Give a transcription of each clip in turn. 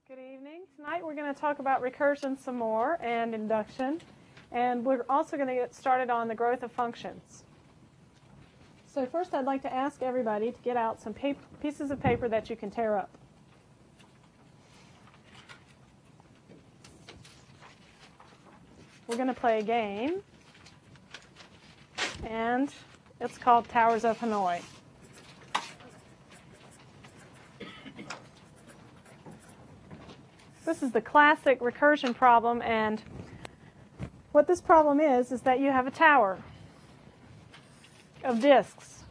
Good evening. Tonight we're going to talk about recursion some more and induction, and we're also going to get started on the growth of functions. So first I'd like to ask everybody to get out some pieces of paper that you can tear up. We're going to play a game, and it's called Towers of Hanoi. This is the classic recursion problem, and what this problem is that you have a tower of disks.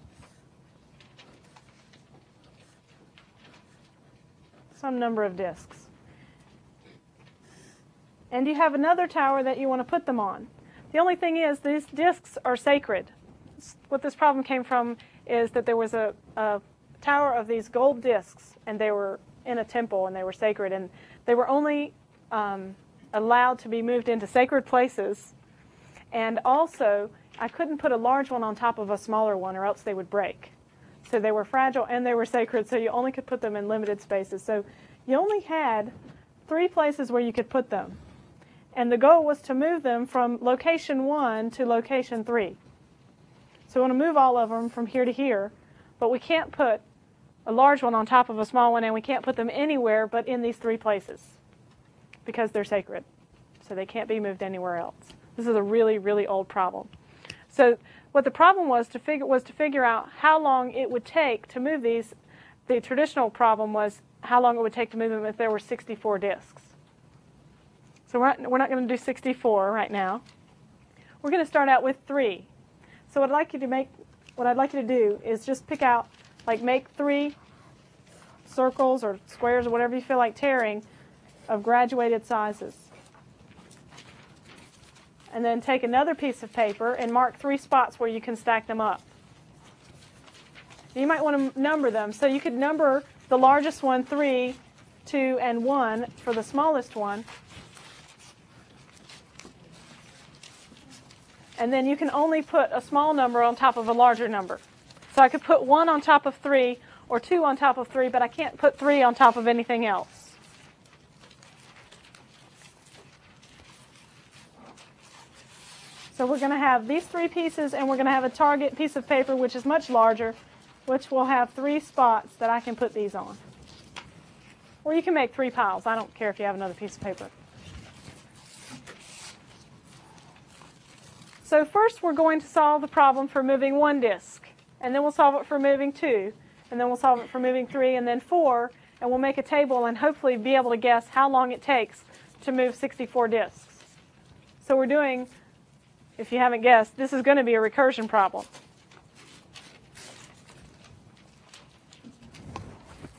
Some number of disks. And you have another tower that you want to put them on. The only thing is these disks are sacred. What this problem came from is that there was a tower of these gold disks, and they were in a temple, and they were sacred, and they were only allowed to be moved into sacred places. And also, I couldn't put a large one on top of a smaller one, or else they would break. So they were fragile and they were sacred, so you only could put them in limited spaces. So you only had 3 places where you could put them. And the goal was to move them from location 1 to location 3. So we want to move all of them from here to here, but we can't put a large one on top of a small one, and we can't put them anywhere but in these 3 places because they're sacred. So they can't be moved anywhere else. This is a really, really old problem. So what the problem was to figure out how long it would take to move these. The traditional problem was how long it would take to move them if there were 64 disks. So we're not going to do 64 right now. We're going to start out with 3. So what I'd like you to do is just pick out, make 3 circles or squares or whatever you feel like tearing of graduated sizes. And then take another piece of paper and mark 3 spots where you can stack them up. You might want to number them. So you could number the largest one 3, 2, and 1 for the smallest one. And then you can only put a small number on top of a larger number. So I could put 1 on top of 3 or 2 on top of 3, but I can't put 3 on top of anything else. So we're going to have these 3 pieces, and we're going to have a target piece of paper which is much larger, which will have 3 spots that I can put these on. Or you can make 3 piles. I don't care if you have another piece of paper. So first we're going to solve the problem for moving 1 disk. And then we'll solve it for moving 2. And then we'll solve it for moving 3 and then 4. And we'll make a table and hopefully be able to guess how long it takes to move 64 disks. So we're doing, if you haven't guessed, this is going to be a recursion problem.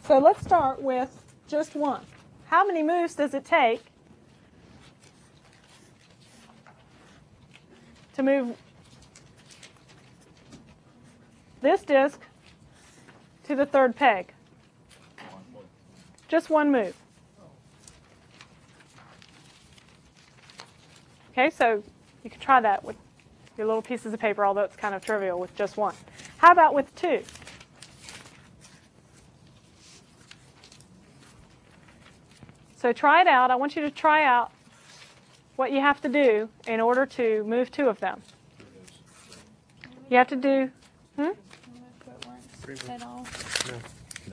So let's start with just 1. How many moves does it take to move this disk to the 3rd peg? Just 1 move. Okay, so you can try that with your little pieces of paper, although it's kind of trivial with just 1. How about with 2? So try it out. I want you to try out what you have to do in order to move 2 of them. You have to do,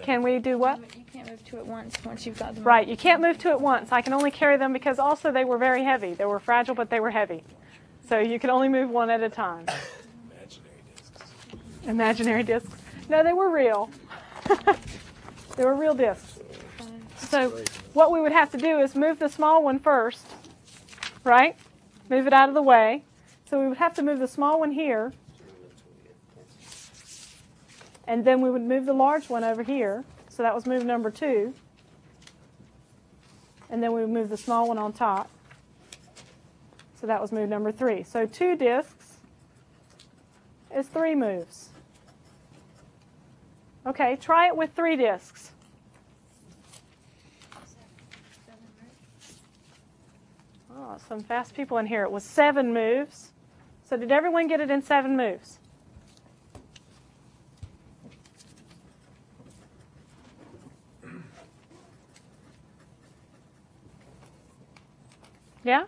Can we do what? You can't move 2 at once you've got them. Right, you can't move 2 at once. I can only carry them because also they were very heavy. They were fragile, but they were heavy. So you can only move 1 at a time. Imaginary discs. Imaginary discs? No, they were real. They were real discs. So what we would have to do is move the small one first, right? Move it out of the way. So we would have to move the small one here. And then we would move the large one over here. So that was move number 2. And then we would move the small one on top. So that was move number 3. So 2 disks is 3 moves. Okay, try it with 3 disks. Oh, some fast people in here. It was 7 moves. So did everyone get it in 7 moves? Yeah?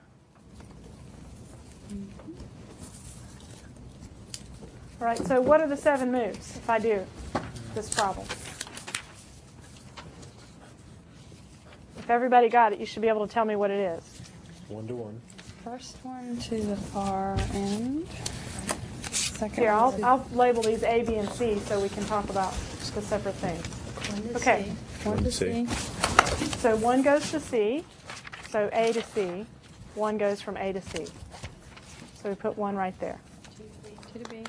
All right, so what are the 7 moves if I do this problem? If everybody got it, you should be able to tell me what it is. 1 to 1. First one to the far end. Second Here, one to I'll label these A, B, and C so we can talk about the separate things. one to Okay. C. One to C. C. So 1 goes to C, so A to C. 1 goes from A to C. So we put 1 right there. 2 to B.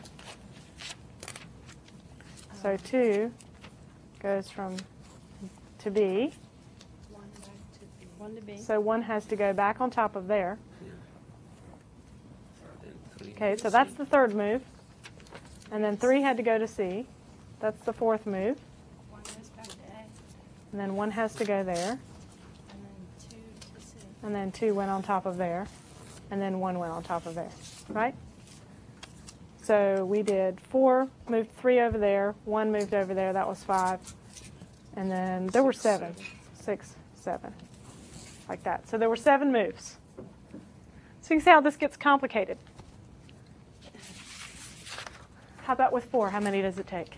So 2 goes from to B. 1 to B. So 1 has to go back on top of there. Okay, so that's the 3rd move. And then 3 had to go to C. That's the 4th move. 1 goes back to A. And then 1 has to go there. And then 2 to C. And then 2 went on top of there. And then 1 went on top of there. Right? So we did 4, moved 3 over there. 1 moved over there. That was 5. And then there were 7. 6, 7. Like that. So there were 7 moves. So you can see how this gets complicated. How about with 4? How many does it take?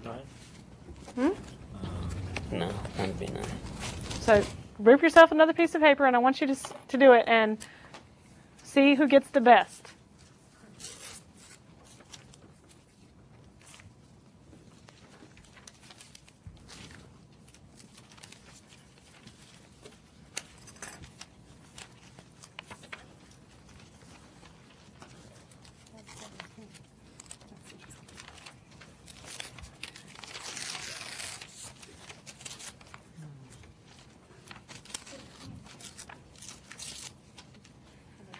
9. No, that'd be 9. So rip yourself another piece of paper, and I want you to do it and see who gets the best.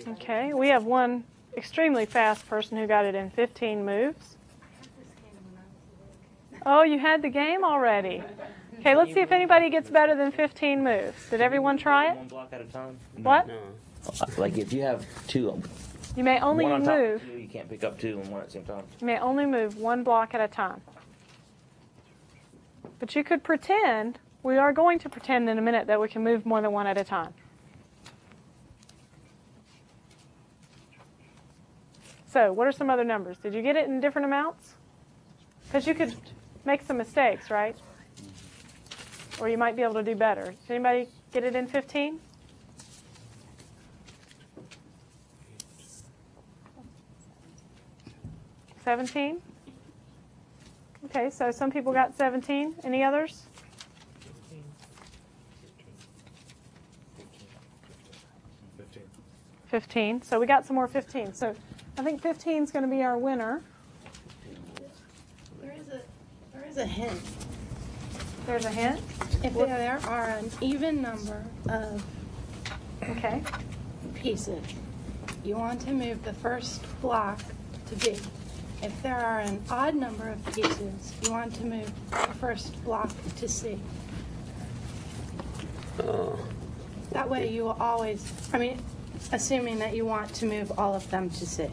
Okay, we have one extremely fast person who got it in 15 moves. Oh, you had the game already. Okay, let's see if anybody gets better than 15 moves. Did everyone try it? 1 block at a time? What? No. Like if you have 2, You may only one on top of move. 2, you can't pick up 2 and 1 at the same time. You may only move 1 block at a time. But you could pretend, we are going to pretend in a minute that we can move more than 1 at a time. So what are some other numbers? Did you get it in different amounts? Because you could make some mistakes, right? Or you might be able to do better. Did anybody get it in 15? $17? Okay, so some people got 17. Any others? 15. 15. So we got some more 15. So I think 15 is going to be our winner. There is a hint. There's a hint. If there are an even number of Okay. pieces, you want to move the first block to B. If there are an odd number of pieces, you want to move the first block to C. That way you will always, assuming that you want to move all of them to C.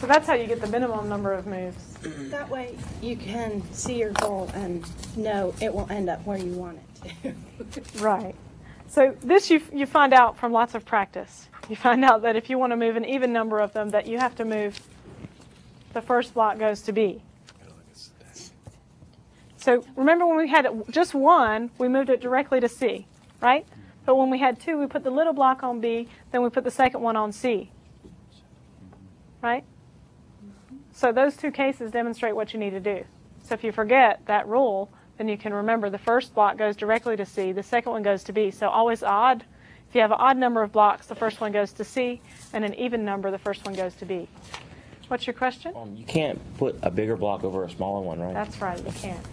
So that's how you get the minimum number of moves. That way you can see your goal and know it will end up where you want it to. Right. So this you find out from lots of practice. You find out that if you want to move an even number of them, that you have to move the first block goes to B. So remember when we had just 1, we moved it directly to C, right? But when we had 2, we put the little block on B, then we put the second one on C. Right? So those 2 cases demonstrate what you need to do. So if you forget that rule, then you can remember the first block goes directly to C, the second one goes to B. So always odd. If you have an odd number of blocks, the first one goes to C, and an even number, the first one goes to B. What's your question? You can't put a bigger block over a smaller one, right? That's right, you can't.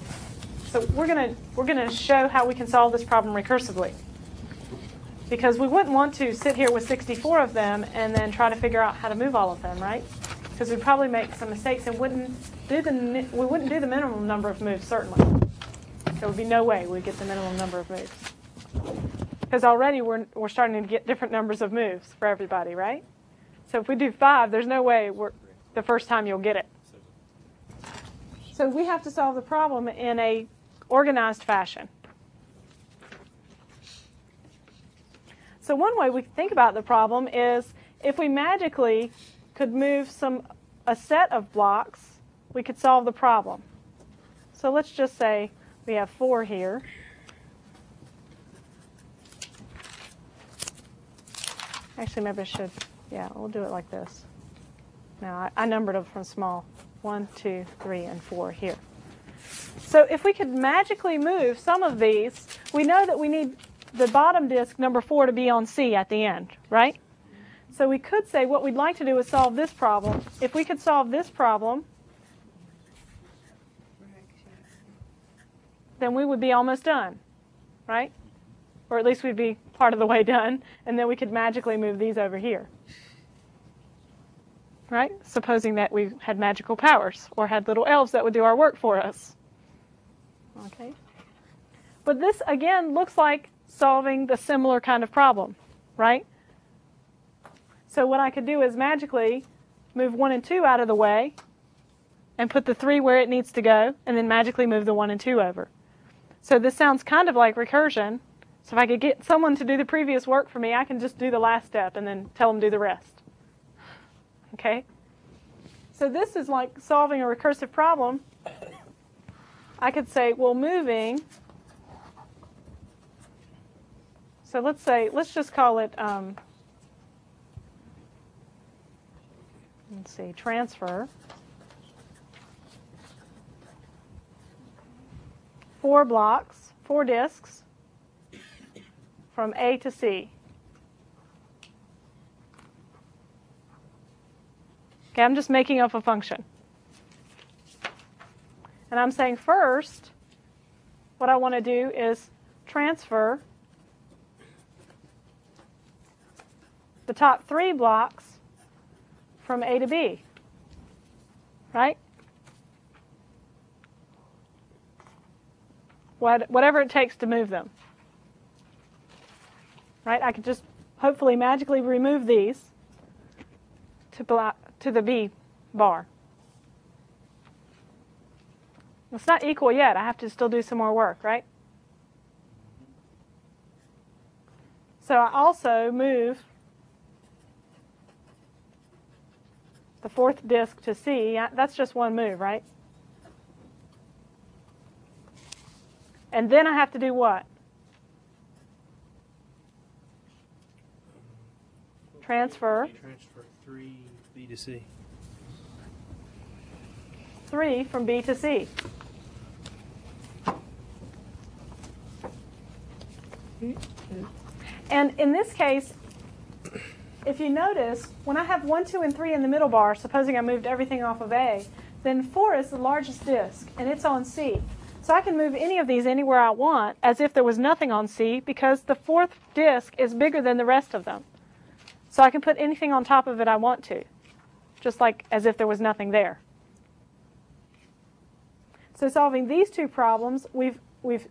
So we're gonna show how we can solve this problem recursively. Because we wouldn't want to sit here with 64 of them and then try to figure out how to move all of them, right? Because we'd probably make some mistakes and we wouldn't do the minimum number of moves, certainly. There would be no way we'd get the minimum number of moves. Because already we're starting to get different numbers of moves for everybody, right? So if we do 5, there's no way the first time you'll get it. So So we have to solve the problem in a organized fashion. So one way we think about the problem is if we magically could move a set of blocks, we could solve the problem. So let's just say we have 4 here. Actually, maybe I should, yeah, we'll do it like this. Now, I numbered them from small. 1, 2, 3, and 4 here. So if we could magically move some of these, we know that we need the bottom disk, number 4, to be on C at the end, right? So we could say what we'd like to do is solve this problem. If we could solve this problem, then we would be almost done, right? Or at least we'd be part of the way done, and then we could magically move these over here. Right? Supposing that we had magical powers or had little elves that would do our work for us. Okay? But this, again, looks like solving the similar kind of problem, right? So what I could do is magically move 1 and 2 out of the way and put the 3 where it needs to go, and then magically move the 1 and 2 over. So this sounds kind of like recursion. So if I could get someone to do the previous work for me, I can just do the last step and then tell them to do the rest. Okay? So this is like solving a recursive problem. I could say, well, moving. So let's just call it, let's see, transfer. 4 blocks, 4 disks from A to C. Okay, I'm just making up a function. And I'm saying first, what I want to do is transfer the top 3 blocks from A to B, right? Whatever it takes to move them. Right? I could just hopefully magically remove these to the B bar. It's not equal yet. I have to still do some more work, right? So I also move the 4th disk to C. That's just one move, right? And then I have to do what? Transfer 3 B to C. 3 from B to C. And in this case, if you notice, when I have 1, 2, and 3 in the middle bar, supposing I moved everything off of A, then 4 is the largest disk, and it's on C. So I can move any of these anywhere I want as if there was nothing on C because the 4th disk is bigger than the rest of them. So I can put anything on top of it I want to, just like as if there was nothing there. So solving these 2 problems, we've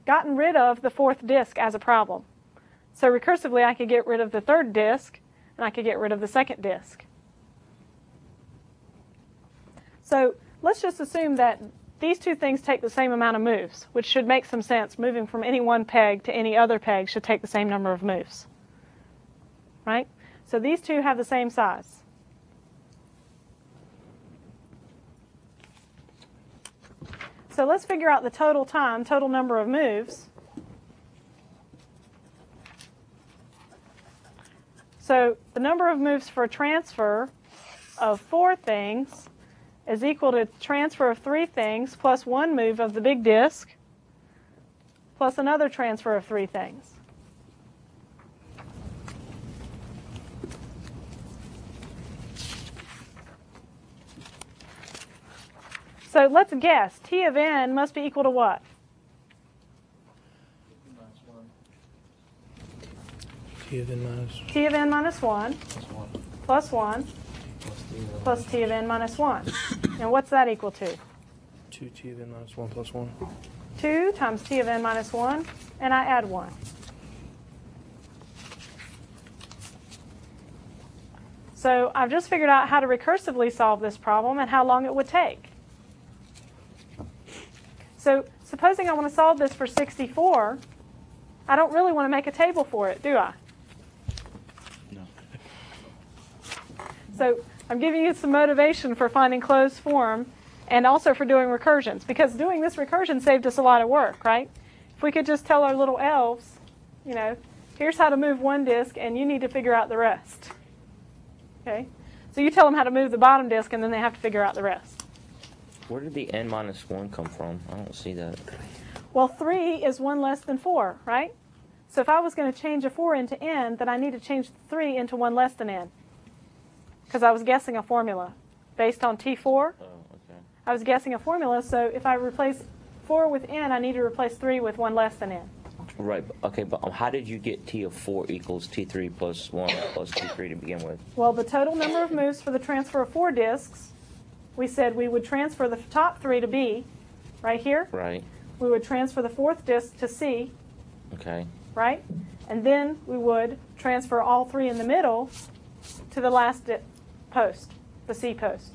gotten rid of the 4th disk as a problem. So recursively, I could get rid of the 3rd disk, and I could get rid of the 2nd disk. So let's just assume that these 2 things take the same amount of moves, which should make some sense. Moving from any one peg to any other peg should take the same number of moves. Right? So these 2 have the same size. So let's figure out the total time, total number of moves. So the number of moves for a transfer of 4 things is equal to transfer of 3 things plus 1 move of the big disk plus another transfer of 3 things. So let's guess. T of n must be equal to what? T of n minus T of n minus 1 plus 1 plus T of n minus 1. And what's that equal to? 2 T of n minus 1 plus 1. 2 times T of n minus 1, and I add 1. So I've just figured out how to recursively solve this problem and how long it would take. So supposing I want to solve this for 64, I don't really want to make a table for it, do I? No. So I'm giving you some motivation for finding closed form and also for doing recursions, because doing this recursion saved us a lot of work, right? If we could just tell our little elves, you know, here's how to move one disk, and you need to figure out the rest. Okay? So you tell them how to move the bottom disk, and then they have to figure out the rest. Where did the n minus 1 come from? I don't see that. Well, 3 is 1 less than 4, right? So if I was going to change a 4 into n, then I need to change 3 into 1 less than n, because I was guessing a formula based on T4. Oh, okay. I was guessing a formula, so if I replace 4 with n, I need to replace 3 with 1 less than n. Right. Okay, but how did you get T of 4 equals T3 plus 1 plus T3 to begin with? Well, the total number of moves for the transfer of 4 disks, we said we would transfer the top 3 to B, right here. Right. We would transfer the 4th disk to C, Okay. right? And then we would transfer all 3 in the middle to the last post, the C post,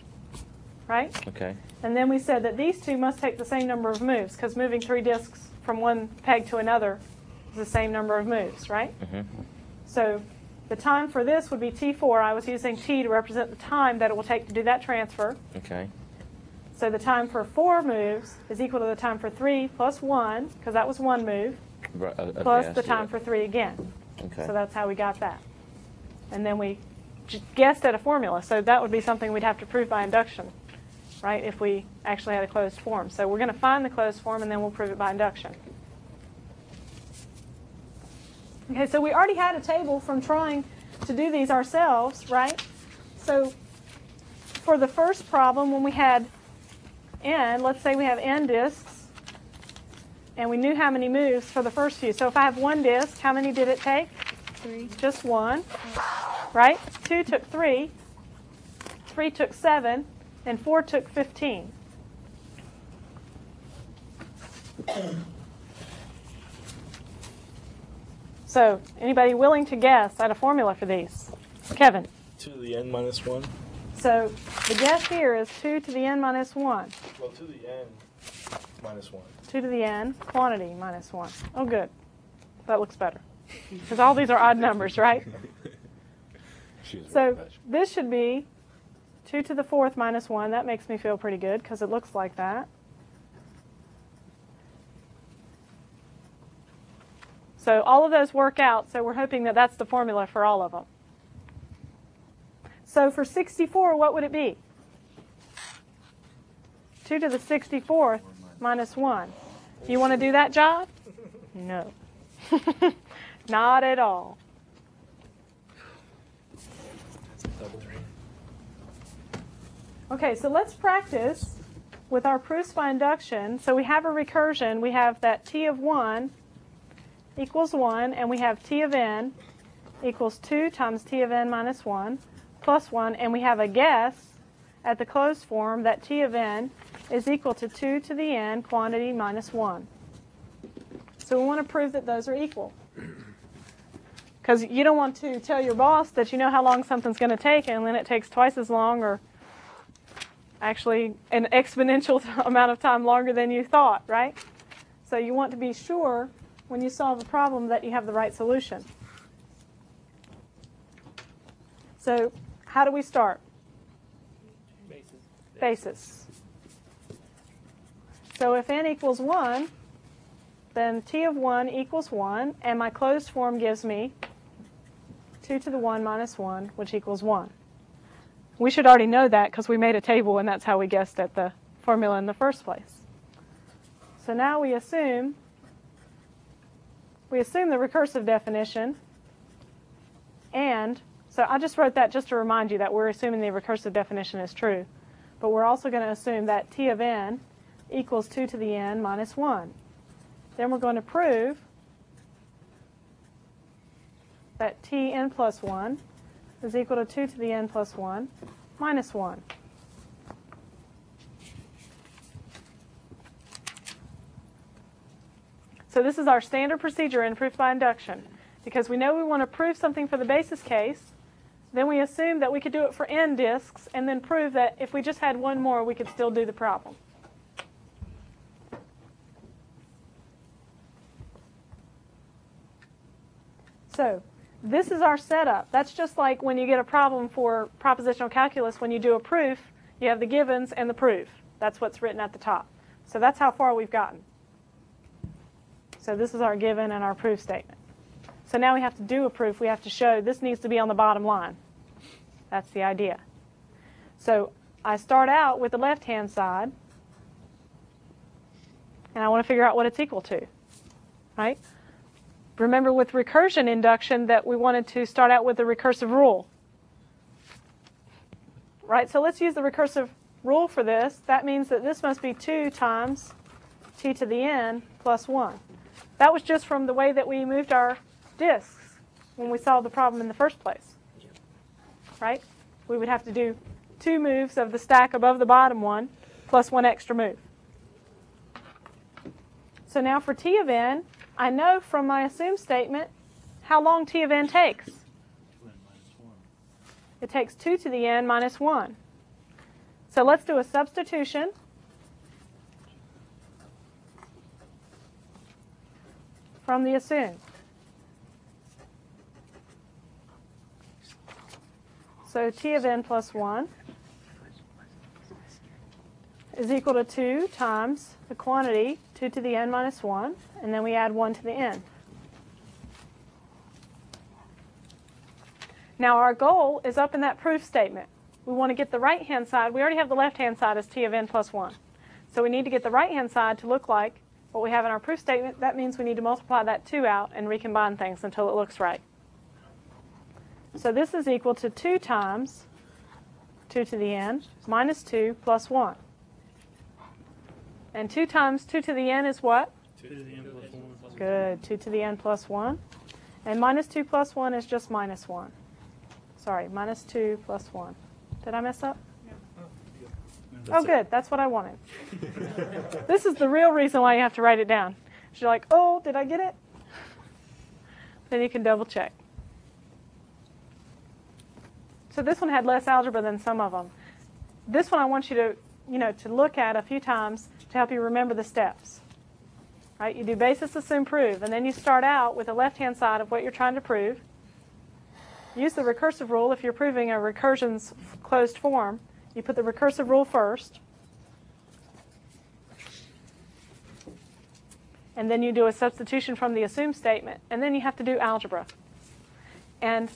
right? Okay. And then we said that these two must take the same number of moves, because moving 3 disks from one peg to another is the same number of moves, right? Mm-hmm. So the time for this would be T4. I was using T to represent the time that it will take to do that transfer. Okay. So the time for 4 moves is equal to the time for 3 plus 1, because that was 1 move, Right, plus okay, I the see time it. for 3 again. Okay. So that's how we got that. And then we guessed at a formula. So that would be something we'd have to prove by induction, right, if we actually had a closed form. So we're going to find the closed form, and then we'll prove it by induction. Okay, so we already had a table from trying to do these ourselves, right? So for the first problem, when we had n, let's say we have n disks, and we knew how many moves for the first few. So if I have 1 disk, how many did it take? 3. Just 1, right? 2 took 3, 3 took 7, and 4 took 15. So anybody willing to guess at a formula for these? Kevin. 2 to the n minus 1. So the guess here is 2 to the n minus 1. Well, 2 to the n minus 1. 2 to the n, quantity minus 1. Oh, good. That looks better. Because all these are odd numbers, right? So this should be 2 to the 4th minus 1. That makes me feel pretty good because it looks like that. So all of those work out, so we're hoping that that's the formula for all of them. So for 64, what would it be? 2 to the 64th minus 1. Do you want to do that job? No. Not at all. Double 3. Okay, so let's practice with our proofs by induction. So we have a recursion. We have that T of 1 equals 1, and we have T of n equals 2 times T of n minus 1 plus 1, and we have a guess at the closed form that T of n is equal to 2 to the n quantity minus 1. So we want to prove that those are equal. Because you don't want to tell your boss that you know how long something's going to take, and then it takes twice as long, or actually an exponential amount of time longer than you thought, right? So you want to be sure when you solve a problem that you have the right solution. So how do we start? Basis. So if n equals 1, then T of 1 equals 1, and my closed form gives me 2 to the 1 minus 1, which equals 1. We should already know that because we made a table, and that's how we guessed at the formula in the first place. So now we assume the recursive definition, and so I just wrote that just to remind you that we're assuming the recursive definition is true. But we're also going to assume that T of n equals 2 to the n minus 1. Then we're going to prove that Tn plus 1 is equal to 2 to the n plus 1 minus 1. So this is our standard procedure in proof by induction. Because we know we want to prove something for the basis case, then we assume that we could do it for n disks, and then prove that if we just had one more, we could still do the problem. So this is our setup. That's just like when you get a problem for propositional calculus, when you do a proof, you have the givens and the proof. That's what's written at the top. So that's how far we've gotten. So this is our given and our proof statement. So now we have to do a proof. We have to show this needs to be on the bottom line. That's the idea. So I start out with the left-hand side, and I want to figure out what it's equal to, right? Remember with recursion induction that we wanted to start out with the recursive rule, right? So let's use the recursive rule for this. That means that this must be 2 times t to the n plus 1. That was just from the way that we moved our disks when we solved the problem in the first place, right? We would have to do 2 moves of the stack above the bottom one plus 1 extra move. So now for t of n, I know from my assume statement how long t of n takes. It takes 2 to the n minus 1. So let's do a substitution. From the assume. So t of n plus 1 is equal to 2 times the quantity 2 to the n minus 1, and then we add 1 to the n. Now our goal is up in that proof statement. We want to get the right-hand side. We already have the left-hand side as t of n plus 1. So we need to get the right-hand side to look like what we have in our proof statement. That means we need to multiply that 2 out and recombine things until it looks right. So this is equal to 2 times 2 to the n minus 2 plus 1. And 2 times 2 to the n is what? 2 to the n plus 1. Good. 2 to the n plus 1. And minus 2 plus 1 is just minus 1. Sorry, minus 2 plus 1. Did I mess up? Oh, good. That's what I wanted. This is the real reason why you have to write it down. You're like, oh, did I get it? Then you can double check. So this one had less algebra than some of them. This one I want you to, to look at a few times to help you remember the steps. Right? You do basis, assume, prove, and then you start out with the left-hand side of what you're trying to prove. Use the recursive rule if you're proving a recursion's closed form. You put the recursive rule first. And then you do a substitution from the assume statement. And then you have to do algebra. And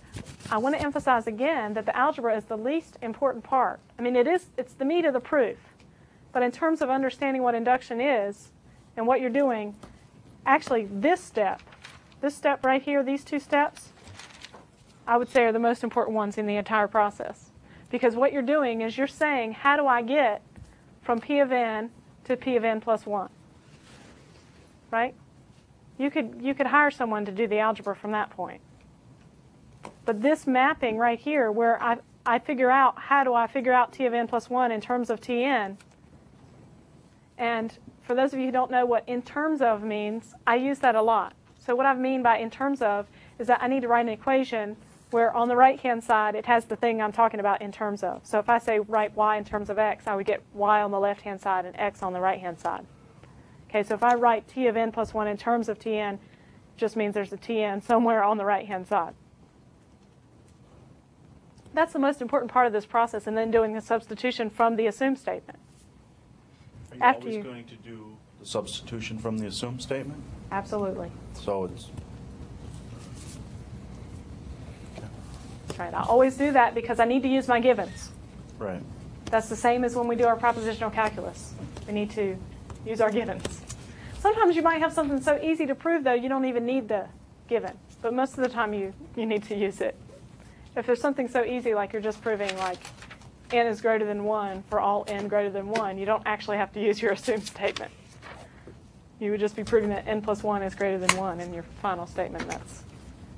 I want to emphasize again that the algebra is the least important part. I mean, it's the meat of the proof. But in terms of understanding what induction is and what you're doing, actually this step right here, these 2 steps, I would say are the most important ones in the entire process. Because what you're doing is you're saying, how do I get from P of n to P of n plus 1? Right? You could hire someone to do the algebra from that point. But this mapping right here, where I figure out, how do I figure out T of n plus 1 in terms of Tn? And for those of you who don't know what in terms of means, I use that a lot. So what I mean by in terms of is that I need to write an equation where on the right-hand side it has the thing I'm talking about in terms of. So if I say write y in terms of x, I would get y on the left-hand side and x on the right-hand side. Okay, so if I write T of n plus 1 in terms of Tn, it just means there's a Tn somewhere on the right-hand side. That's the most important part of this process, and then doing the substitution from the assume statement. Are you always going to do the substitution from the assume statement? Absolutely. So it's... Right. I always do that because I need to use my givens. Right. That's the same as when we do our propositional calculus. We need to use our givens. Sometimes you might have something so easy to prove, though, you don't even need the given. But most of the time you need to use it. If there's something so easy, like you're just proving like n is greater than 1 for all n greater than 1, you don't actually have to use your assume statement. You would just be proving that n plus 1 is greater than 1 in your final statement.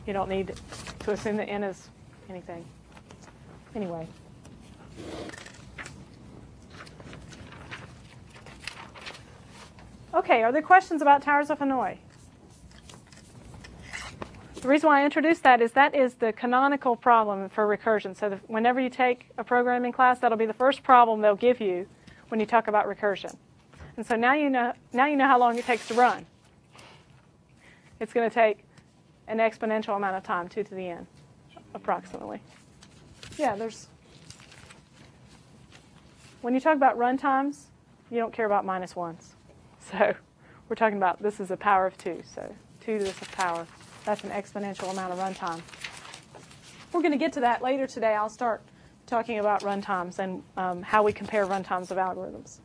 You don't need to assume that n is anything. Anyway. Okay, are there questions about Towers of Hanoi? The reason why I introduced that is the canonical problem for recursion. So whenever you take a programming class, that'll be the first problem they'll give you when you talk about recursion. And so now you know how long it takes to run. It's going to take an exponential amount of time, 2 to the n, approximately. Yeah, when you talk about runtimes, you don't care about minus ones. So we're talking about this is a power of 2, so 2 to the power. That's an exponential amount of runtime. We're going to get to that later today. I'll start talking about runtimes and how we compare runtimes of algorithms.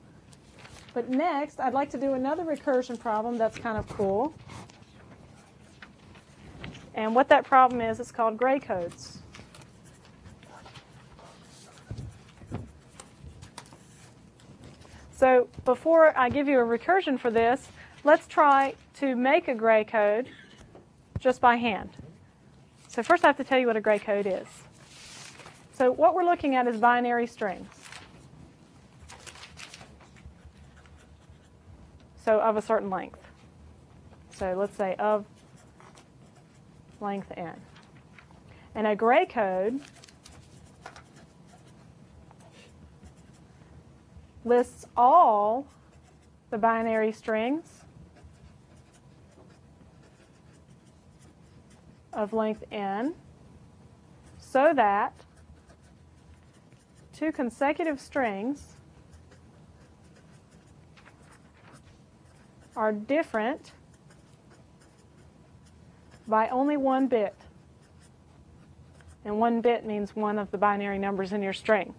But next, I'd like to do another recursion problem that's kind of cool. And what that problem is, it's called gray codes. So before I give you a recursion for this, let's try to make a gray code just by hand. So first I have to tell you what a gray code is. So what we're looking at is binary strings. So of a certain length. So let's say of length n. And a gray code lists all the binary strings of length n so that 2 consecutive strings are different by only 1 bit. And 1 bit means one of the binary numbers in your string.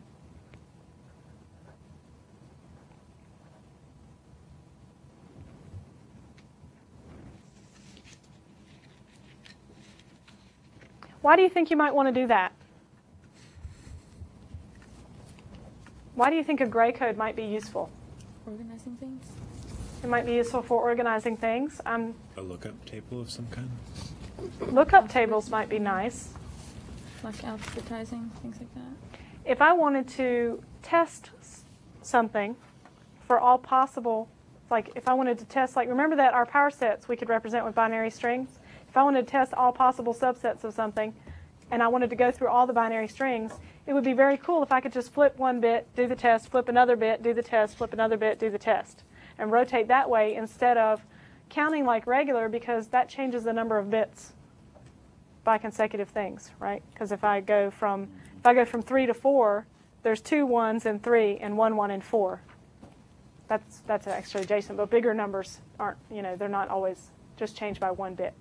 Why do you think you might want to do that? Why do you think a gray code might be useful? Organizing things. It might be useful for organizing things. A lookup table of some kind? Lookup tables might be nice. Like advertising, things like that. If I wanted to test something for all possible, like if I wanted to test, like remember that our power sets we could represent with binary strings? If I wanted to test all possible subsets of something, and I wanted to go through all the binary strings, it would be very cool if I could just flip 1 bit, do the test, flip another bit, do the test, flip another bit, do the test, and rotate that way instead of counting like regular, because that changes the number of bits by consecutive things, right? Because if I go from 3 to 4, there's 2 1s in 3 and 1 1 in 4. That's actually adjacent, but bigger numbers aren't, they're not always just changed by 1 bit.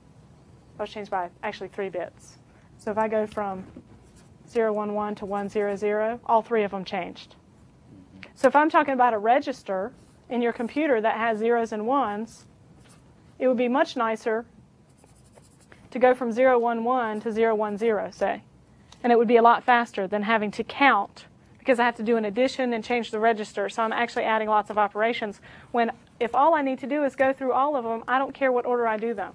Those changed by actually 3 bits. So if I go from 0 1 1 to 1 0 0, all 3 of them changed. So if I'm talking about a register in your computer that has zeros and ones, it would be much nicer to go from 0 1 1 to 0 1 0, say. And it would be a lot faster than having to count, because I have to do an addition and change the register. So I'm actually adding lots of operations. When if all I need to do is go through all of them, I don't care what order I do them.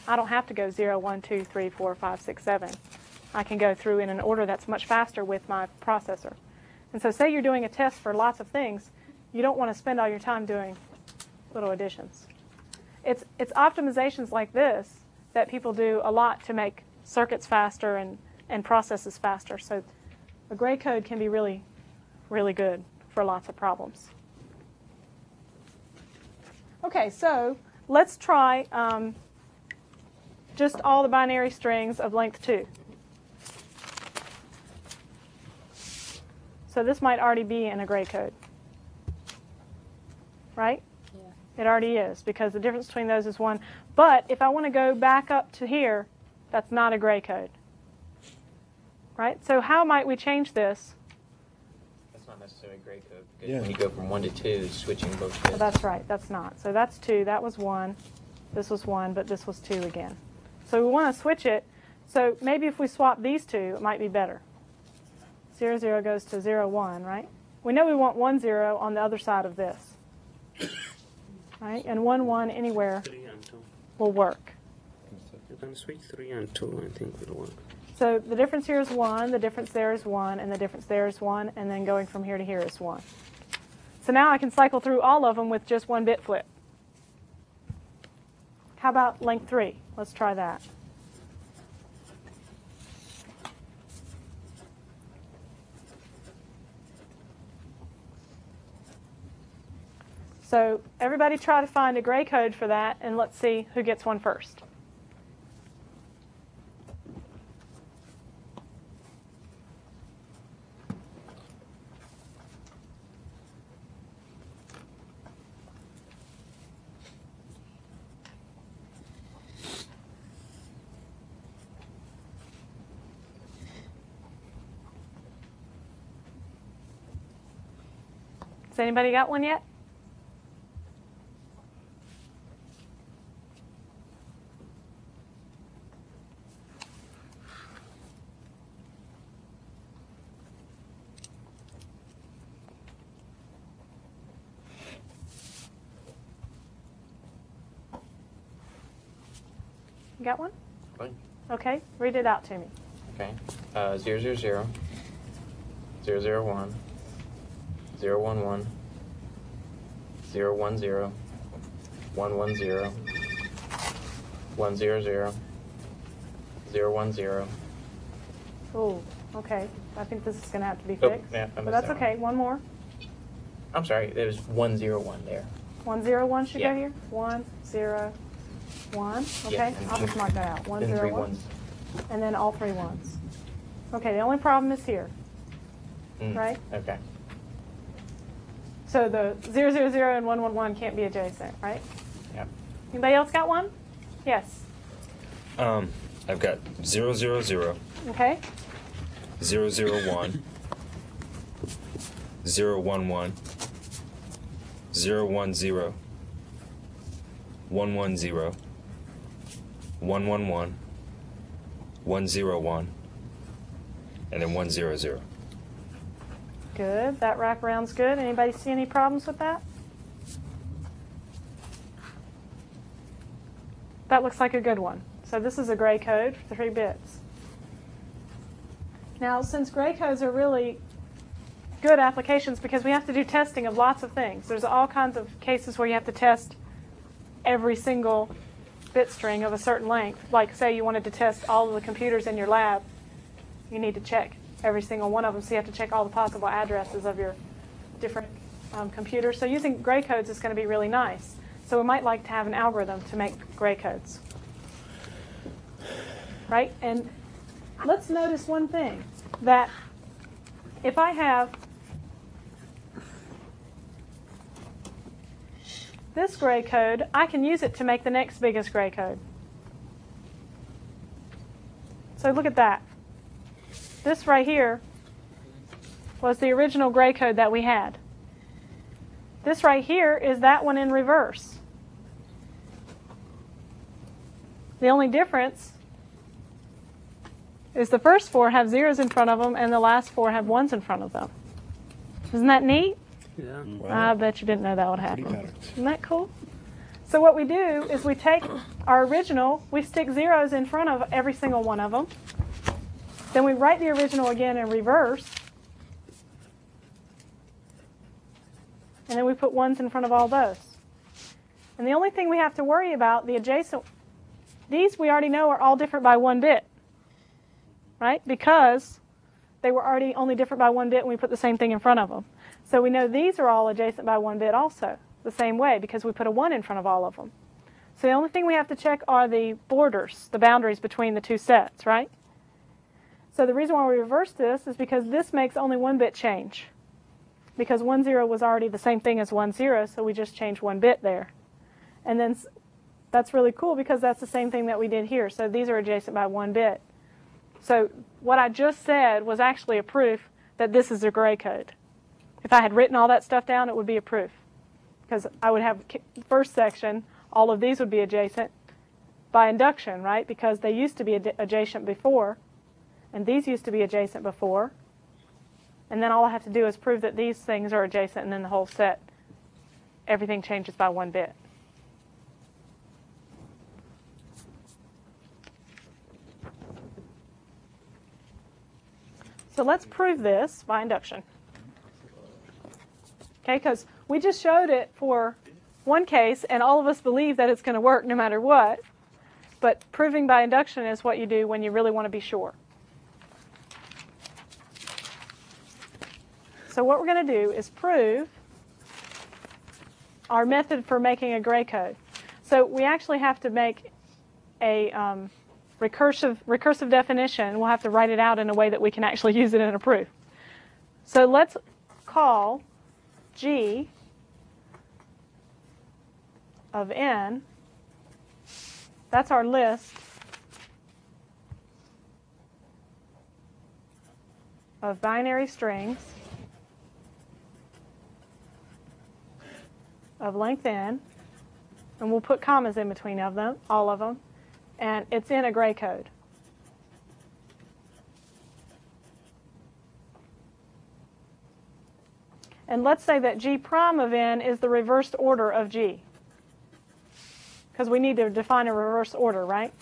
I don't have to go 0 1 2 3 4 5 6 7. I can go through in an order that's much faster with my processor. And so say you're doing a test for lots of things, you don't want to spend all your time doing little additions. It's optimizations like this that people do a lot to make circuits faster and processes faster. So a gray code can be really, really good for lots of problems. Okay, so let's try just all the binary strings of length 2. So this might already be in a gray code, right? Yeah. It already is, because the difference between those is 1. But if I want to go back up to here, that's not a gray code, right? So how might we change this? That's not necessarily a gray code, because when you go from 1 to 2, switching both bits. Oh, that's right, that's not. So that's 2, that was 1, this was 1, but this was 2 again. So we want to switch it. So maybe if we swap these two, it might be better. 0 0 goes to 0 1, right? We know we want 1 0 on the other side of this, right? And 1 1 anywhere 3 and 2. will work. You can switch 3 and 2, I think will work. So the difference here is 1, the difference there is 1, and the difference there is 1, and then going from here to here is 1. So now I can cycle through all of them with just 1 bit flip. How about length 3? Let's try that. So everybody try to find a gray code for that, and let's see who gets one first. Has anybody got one yet? You got one? Fine. Okay, read it out to me. Okay. 0, 0, 0, 0, 0, 1, 0, 1, 1, 0, 1, 0, 1, 1, 0, 1, 0, 0, 0, 1, 0. Oh, okay. I think this is going to have to be Oh, fixed. yeah, I but missed that's that okay. One more. I'm sorry, there was 1, 0, 1 there. 1, 0, 1 should go Yeah. here. 1, 0, 1. Okay, Yeah, I'll just mark that out. 1, Then 0, 3 1. ones. And then all 3 ones. Okay, the only problem is here, right? Okay. So the 0, 0, 0 and 1, 1, 1 can't be adjacent, right? Yep. Anybody else got one? Yes. I've got 0, 0, 0, Okay. 0, 0, 1, 0, 1, 1, 0, 1, 0, 1, 1, 0, 1, 1, 1, 1, 0, 1, and then 1, 0, 0. Good. That wraparound's good. Anybody see any problems with that? That looks like a good one. So this is a gray code for 3 bits. Now, since gray codes are really good applications because we have to do testing of lots of things. There's all kinds of cases where you have to test every single bit string of a certain length. Like, say you wanted to test all of the computers in your lab. You need to check every single one of them, so you have to check all the possible addresses of your different computers. So using gray codes is going to be really nice. So we might like to have an algorithm to make gray codes. Right? And let's notice one thing, that if I have this gray code, I can use it to make the next biggest gray code. So look at that. This right here was the original gray code that we had. This right here is that one in reverse. The only difference is the first 4 have 0s in front of them and the last 4 have 1s in front of them. Isn't that neat? Yeah. Wow. I bet you didn't know that would happen. Pretty patterned. Isn't that cool? So what we do is we take our original, we stick 0s in front of every single one of them. Then we write the original again in reverse. And then we put 1s in front of all those. And the only thing we have to worry about, the adjacent, these we already know are all different by 1 bit. Right? Because they were already only different by 1 bit and we put the same thing in front of them. So we know these are all adjacent by 1 bit also, the same way, because we put a 1 in front of all of them. So the only thing we have to check are the borders, the boundaries between the 2 sets, right? So the reason why we reverse this is because this makes only 1 bit change. Because 1, 0 was already the same thing as 1, 0, so we just changed 1 bit there. And then that's really cool because that's the same thing that we did here. So these are adjacent by 1 bit. So what I just said was actually a proof that this is a gray code. If I had written all that stuff down, it would be a proof. Because I would have the first section, all of these would be adjacent by induction, right? Because they used to be adjacent before, and these used to be adjacent before. And then all I have to do is prove that these things are adjacent, and then the whole set, everything changes by 1 bit. So let's prove this by induction. Okay, because we just showed it for one case, and all of us believe that it's going to work no matter what. But proving by induction is what you do when you really want to be sure. So what we're going to do is prove our method for making a gray code. So we actually have to make a recursive definition. We'll have to write it out in a way that we can actually use it in a proof. So let's call G of n, that's our list of binary strings of length n, and we'll put commas in between of them, all of them, and it's in a gray code. And let's say that G prime of n is the reversed order of G, because we need to define a reverse order, right?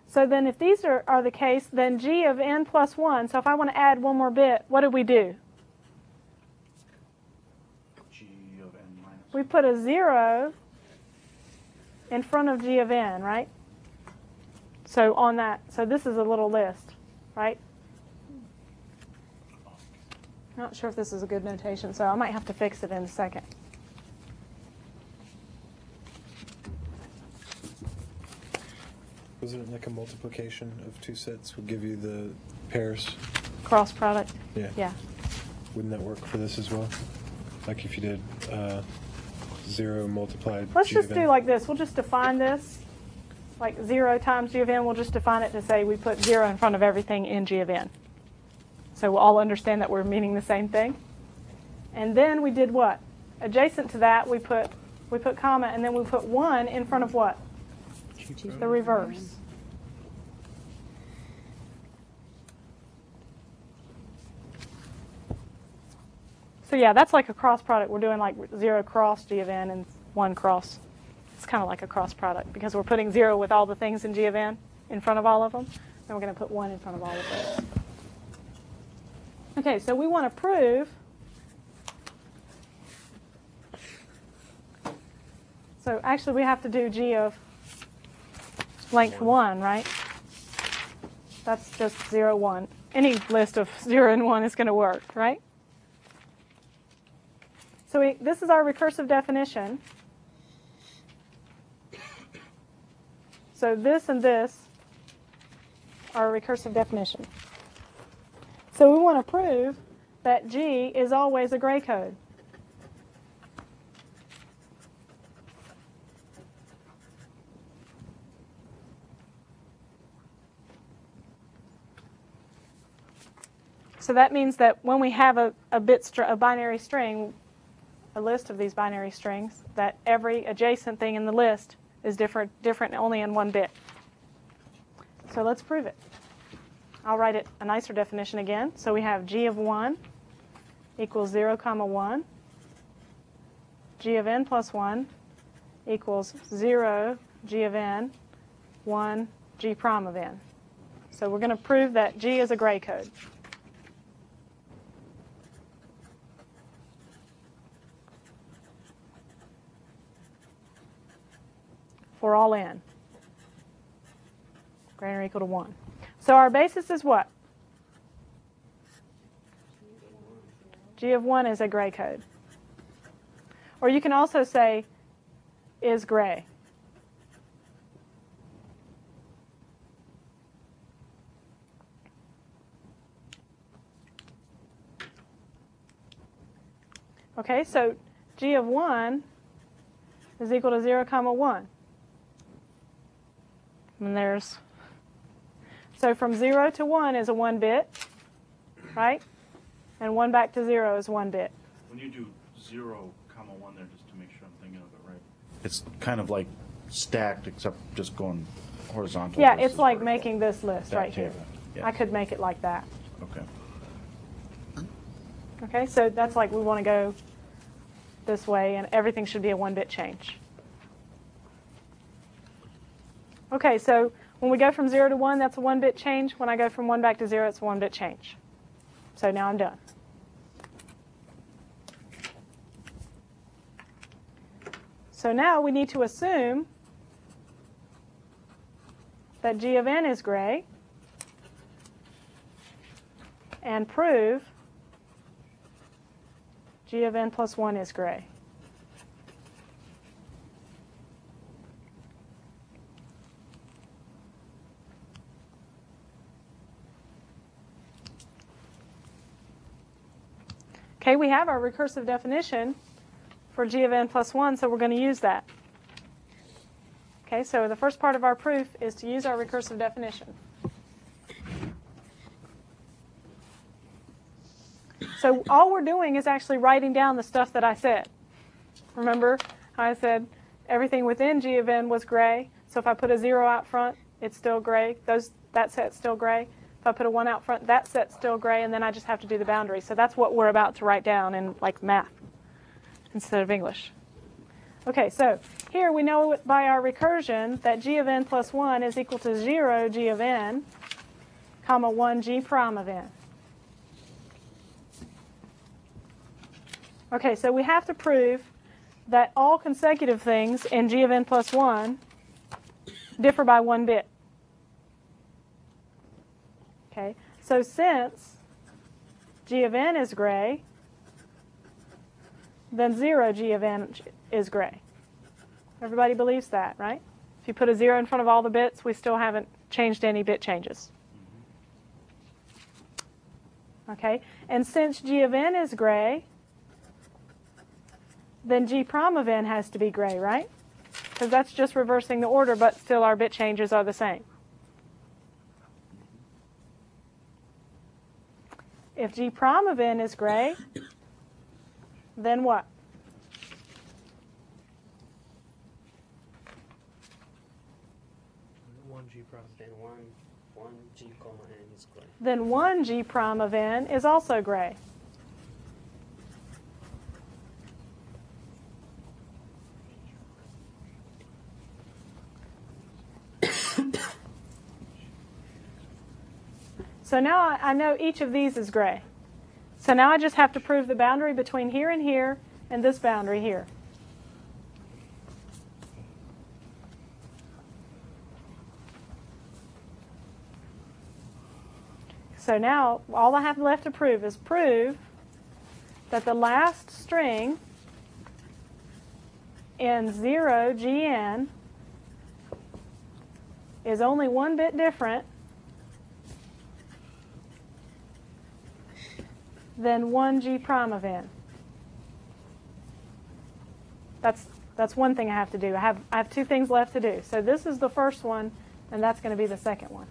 So then if these are the case, then G of n plus 1, so if I want to add one more bit, what did we do? G of n minus. We put a 0 in front of G of n, right? So on that, so this is a little list, right? Not sure if this is a good notation, so I might have to fix it in a second. Wasn't it like a multiplication of two sets would give you the pairs? Cross product? Yeah. Yeah. Wouldn't that work for this as well? Like if you did 0 multiplied Let's G just of n? do like this. We'll just define this. Like 0 times G of n, we'll just define it to say we put 0 in front of everything in G of n. So we'll all understand that we're meaning the same thing. And then we did what? Adjacent to that, we put comma, and then we put 1 in front of what? The reverse. So yeah, that's like a cross product. We're doing like 0 cross G of n and 1 cross. It's kind of like a cross product because we're putting 0 with all the things in G of n in front of all of them. Then we're going to put 1 in front of all of those. Okay, so we want to prove. So actually we have to do G of length 1, right? That's just 0, 1. Any list of 0 and 1 is going to work, right? So this is our recursive definition. So this and this are a recursive definition. So we want to prove that G is always a gray code. So that means that when we have a binary string, a list of these binary strings, that every adjacent thing in the list is different only in one bit. So let's prove it. I'll write it a nicer definition again. So we have G of 1 equals 0, 1. G of n plus 1 equals 0, G of n, 1, G prime of n. So we're going to prove that G is a gray code. For all n, greater or equal to 1. So our basis is what? G of 1 is a gray code. Or you can also say is gray. Okay, so G of 1 is equal to 0, 1. And there's, so from 0 to 1 is a 1 bit, right? And 1 back to 0 is 1 bit. When you do 0, 1 there, just to make sure I'm thinking of it right, it's kind of like stacked except just going horizontal. Yeah, it's versus like vertical. making this list That right here. table, yeah. I could make it like that. Okay. Okay, so that's like we want to go this way, and everything should be a 1-bit change. Okay, so when we go from 0 to 1, that's a 1-bit change. When I go from 1 back to 0, it's a 1-bit change. So now I'm done. So now we need to assume that G of n is gray and prove G of n plus 1 is gray. Okay, we have our recursive definition for G of n plus 1, so we're going to use that. Okay, so the first part of our proof is to use our recursive definition. So all we're doing is actually writing down the stuff that I said. Remember how I said everything within G of n was gray? So if I put a 0 out front, it's still gray. That set's still gray. If I put a 1 out front, that set's still gray, and then I just have to do the boundary. So that's what we're about to write down in like math instead of English. Okay, so here we know by our recursion that G of n plus 1 is equal to 0 G of n, comma 1 G prime of n. Okay, so we have to prove that all consecutive things in G of n plus 1 differ by 1 bit. Okay, so since G of n is gray, then 0 G of n is gray. Everybody believes that, right? If you put a 0 in front of all the bits, we still haven't changed any bit changes. Okay, and since G of n is gray, then G prime of n has to be gray, right? Because that's just reversing the order, but still our bit changes are the same. If G prime of n is gray, then what? Then 1 G prime of n is also gray. So now I know each of these is gray. So now I just have to prove the boundary between here and this boundary here. So now all I have left to prove is prove that the last string in 0 Gn is only 1 bit different than 1 G prime of n. That's one thing I have to do. I have 2 things left to do. So this is the first one, and that's going to be the second one.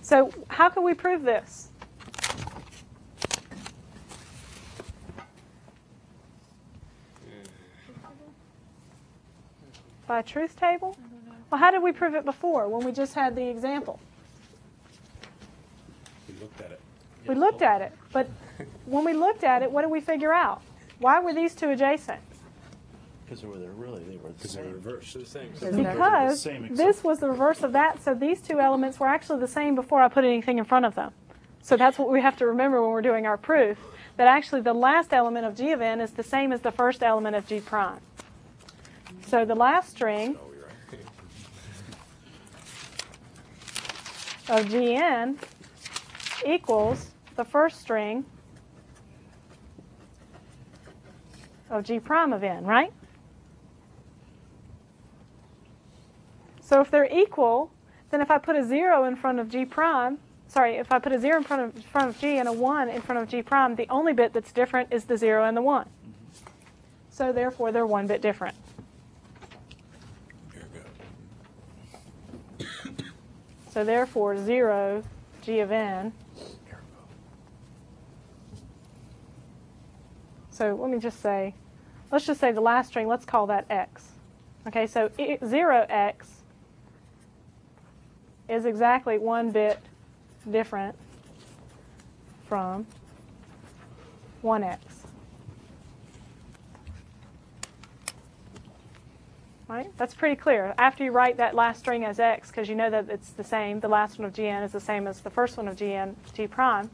So how can we prove this? By a truth table? Well, how did we prove it before when we just had the example? We looked at it. We looked at it, but when we looked at it, what did we figure out? Why were these 2 adjacent? Because they were the same. Reversed. Because this was the reverse of that, so these 2 elements were actually the same before I put anything in front of them. So that's what we have to remember when we're doing our proof, that actually the last element of G of n is the same as the first element of G prime. So the last string of Gn equals the first string of G prime of n, right? So if they're equal, then if I put a 0 in front of G prime, if I put a 0 in front of G and a 1 in front of G prime, the only bit that's different is the 0 and the 1. So therefore, they're 1 bit different. So therefore, 0 G of n. So let me just say, let's just say the last string, let's call that x. Okay, so 0x is exactly 1 bit different from 1x. Right? That's pretty clear. After you write that last string as x, because you know that it's the same, the last one of Gn is the same as the first one of Gn, G prime,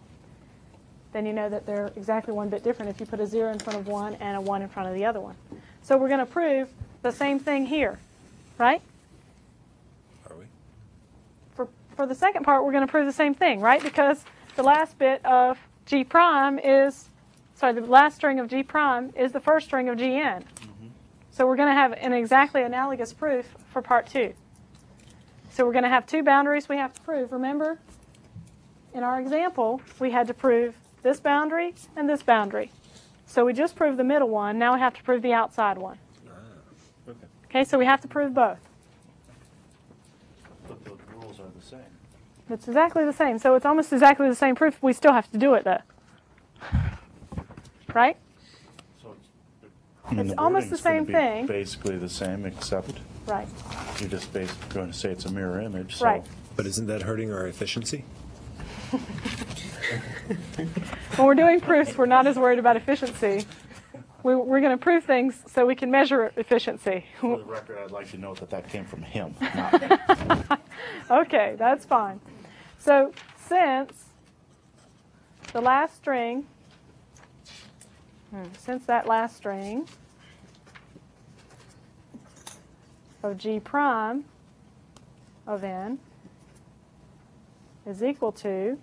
then you know that they're exactly 1 bit different if you put a 0 in front of one and a 1 in front of the other one. So we're going to prove the same thing here, right? Are we? For the second part, we're going to prove the same thing, right? Because the last bit of G prime is, the last string of G prime is the first string of Gn. So we're going to have an exactly analogous proof for part 2. So we're going to have 2 boundaries we have to prove. Remember, in our example, we had to prove this boundary and this boundary. So we just proved the middle one. Now we have to prove the outside one. Okay. Okay, so we have to prove both. the same. It's exactly the same. So it's almost exactly the same proof. We still have to do it, though. Right? So It's almost the same thing. Basically the same, except Right. you're just basically going to say it's a mirror image. So. Right. But isn't that hurting our efficiency? When we're doing proofs, we're not as worried about efficiency. We're going to prove things so we can measure efficiency. For the record, I'd like to note that that came from him, not me. Okay, that's fine. So since the last string, since that last string of G prime of n is equal to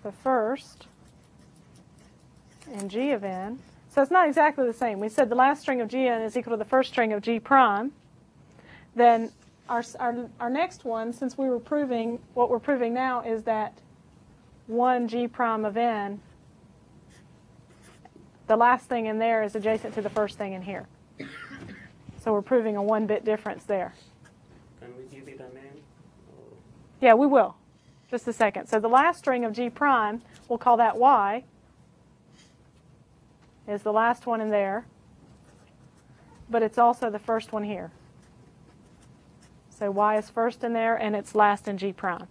the first in G of n. So it's not exactly the same. We said the last string of Gn is equal to the first string of G prime. Then our next one, since we were proving, what we're proving now is that 1 G prime of n, the last thing in there is adjacent to the first thing in here. So we're proving a 1-bit difference there. Can we give it a name? Yeah, we will. Just a second. So the last string of G prime, we'll call that Y, is the last one in there, but it's also the first one here. So Y is first in there, and it's last in G prime.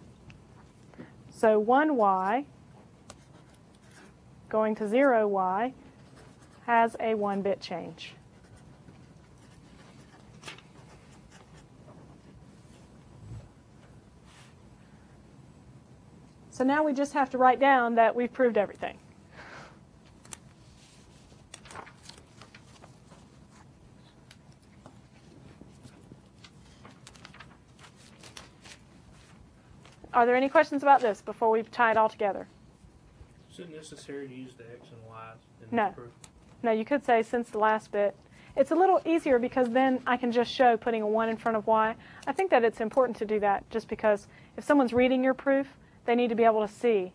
So 1Y going to 0Y has a 1-bit change. So now we just have to write down that we've proved everything. Are there any questions about this before we tie it all together? Is it necessary to use the X and Y's in No. this proof? No, you could say since the last bit. It's a little easier because then I can just show putting a 1 in front of Y. I think that it's important to do that just because if someone's reading your proof, they need to be able to see.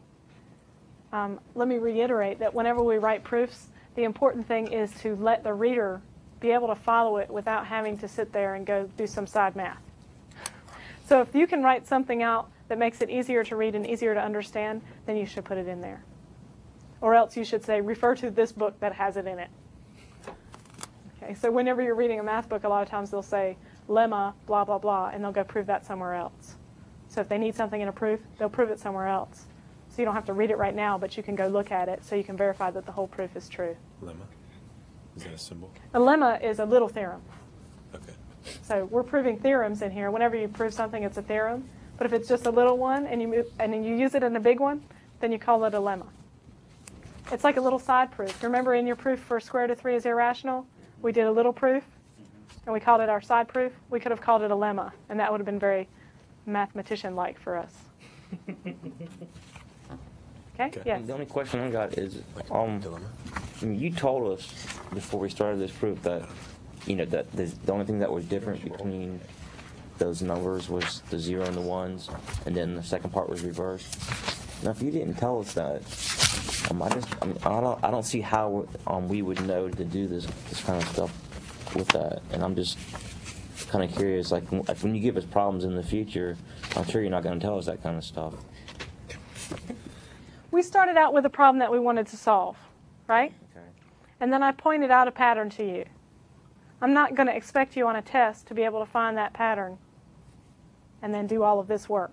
Let me reiterate that whenever we write proofs, the important thing is to let the reader be able to follow it without having to sit there and go do some side math. So if you can write something out that makes it easier to read and easier to understand, then you should put it in there. Or else you should say, refer to this book that has it in it. Okay, so whenever you're reading a math book, a lot of times they'll say, lemma, blah, blah, blah, and they'll go prove that somewhere else. So if they need something in a proof, they'll prove it somewhere else. So you don't have to read it right now, but you can go look at it so you can verify that the whole proof is true. Lemma? Is that a symbol? A lemma is a little theorem. Okay. So we're proving theorems in here. Whenever you prove something, it's a theorem. But if it's just a little one and you use it in a big one, then you call it a lemma. It's like a little side proof. Remember in your proof for square root of 3 is irrational? We did a little proof, and we called it our side proof. We could have called it a lemma, and that would have been very mathematician-like for us. Okay? Yes? The only question I got is, Dilemma? I mean, you told us before we started this proof that, that the only thing that was different between those numbers was the 0 and the 1s, and then the second part was reversed. Now, if you didn't tell us that, I don't see how we would know to do this kind of stuff with that, and I'm just kind of curious. Like when you give us problems in the future, I'm sure you're not going to tell us that kind of stuff. We started out with a problem that we wanted to solve, right? Okay. And then I pointed out a pattern to you. I'm not going to expect you on a test to be able to find that pattern and then do all of this work.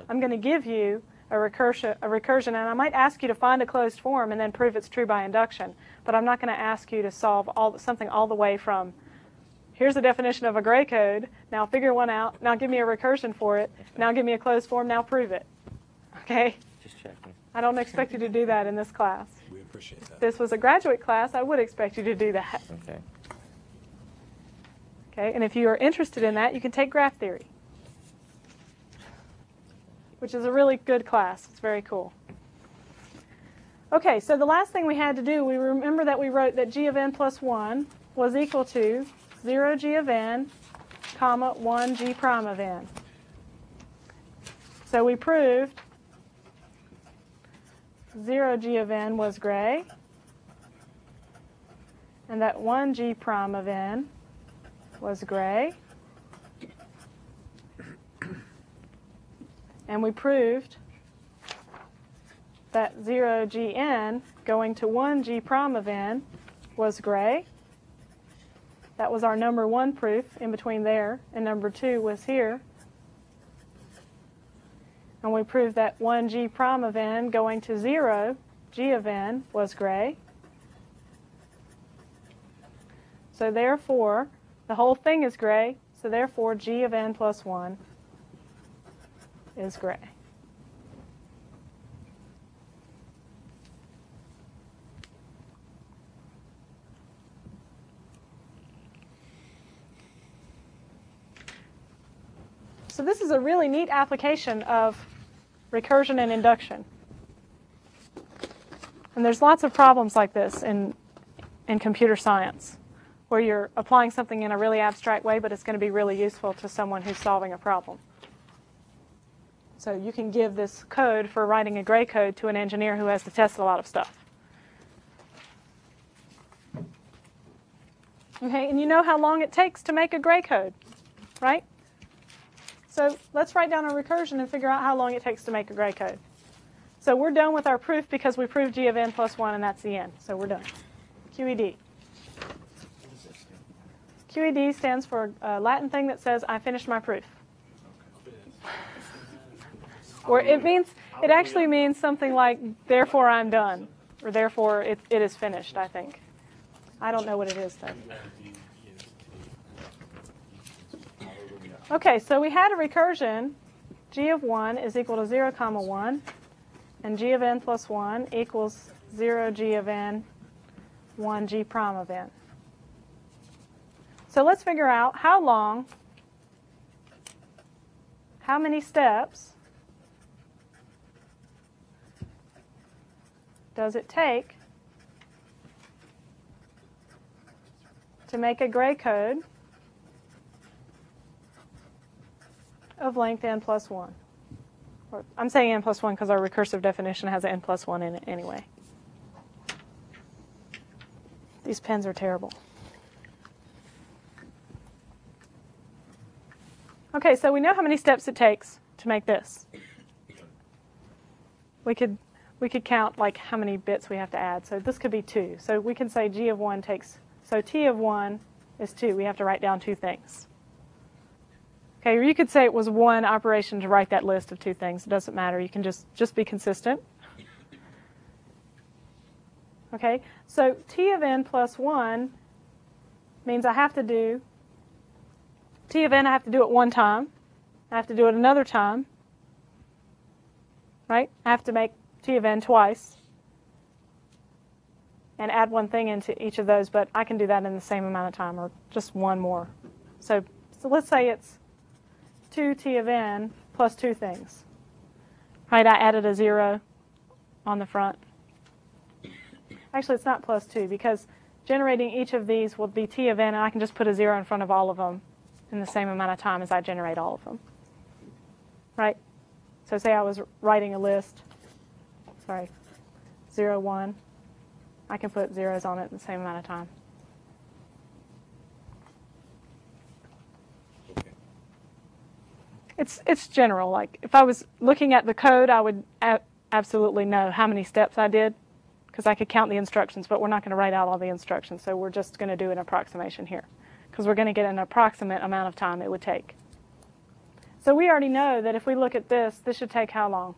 I'm going to give you a recursion, and I might ask you to find a closed form and then prove it's true by induction. But I'm not going to ask you to solve something all the way from, here's the definition of a gray code, now figure one out, now give me a recursion for it, now give me a closed form, now prove it. Okay? Just checking. I don't expect you to do that in this class. We appreciate that. If this was a graduate class, I would expect you to do that. Okay. Okay? And if you are interested in that, you can take graph theory, which is a really good class. It's very cool. Okay, so the last thing we had to do, we remember that we wrote that g of n plus 1 was equal to 0 g of n, comma, 1 g prime of n. So we proved 0 g of n was gray, and that 1 g prime of n was gray. And we proved that 0gn going to 1g prime of n was gray. That was our number 1 proof in between there, and number 2 was here. And we proved that 1g prime of n going to 0 g of n was gray. So therefore, the whole thing is gray, so therefore g of n plus 1 is gray. So this is a really neat application of recursion and induction. And there's lots of problems like this in computer science, where you're applying something in a really abstract way, but it's going to be really useful to someone who's solving a problem. So you can give this code for writing a gray code to an engineer who has to test a lot of stuff. Okay, and you know how long it takes to make a gray code, right? So let's write down a recursion and figure out how long it takes to make a gray code. So we're done with our proof because we proved g of n plus 1, and that's the end. So we're done. QED. QED stands for a Latin thing that says, I finished my proof. Or it actually means something like, therefore I'm done, or therefore it is finished, I think. I don't know what it is, though. Okay, so we had a recursion. G of 1 is equal to 0, 1, and g of n plus 1 equals 0 g of n, 1 g prime of n. So let's figure out how many steps does it take to make a gray code of length n plus 1. Or, I'm saying n plus 1 because our recursive definition has n plus 1 in it anyway. These pens are terrible. Okay, so we know how many steps it takes to make this. We could count like how many bits we have to add. So this could be 2. So we can say g of 1 takes, so t of 1 is 2. We have to write down 2 things. Okay, or you could say it was 1 operation to write that list of 2 things. It doesn't matter. You can just be consistent. Okay, so t of n plus 1 means I have to do t of n, I have to do it 1 time. I have to do it another time. Right? I have to make t of n twice and add 1 thing into each of those, but I can do that in the same amount of time, or just 1 more. So let's say it's 2t of n plus 2 things. Right, I added a 0 on the front. Actually, it's not plus 2, because generating each of these will be t of n, and I can just put a 0 in front of all of them in the same amount of time as I generate all of them. Right? So say I was writing a list, 0, 1. I can put zeros on it in the same amount of time. It's general. Like if I was looking at the code, I would absolutely know how many steps I did, because I could count the instructions, but we're not going to write out all the instructions, so we're just going to do an approximation here, because we're going to get an approximate amount of time it would take. So we already know that if we look at this should take how long?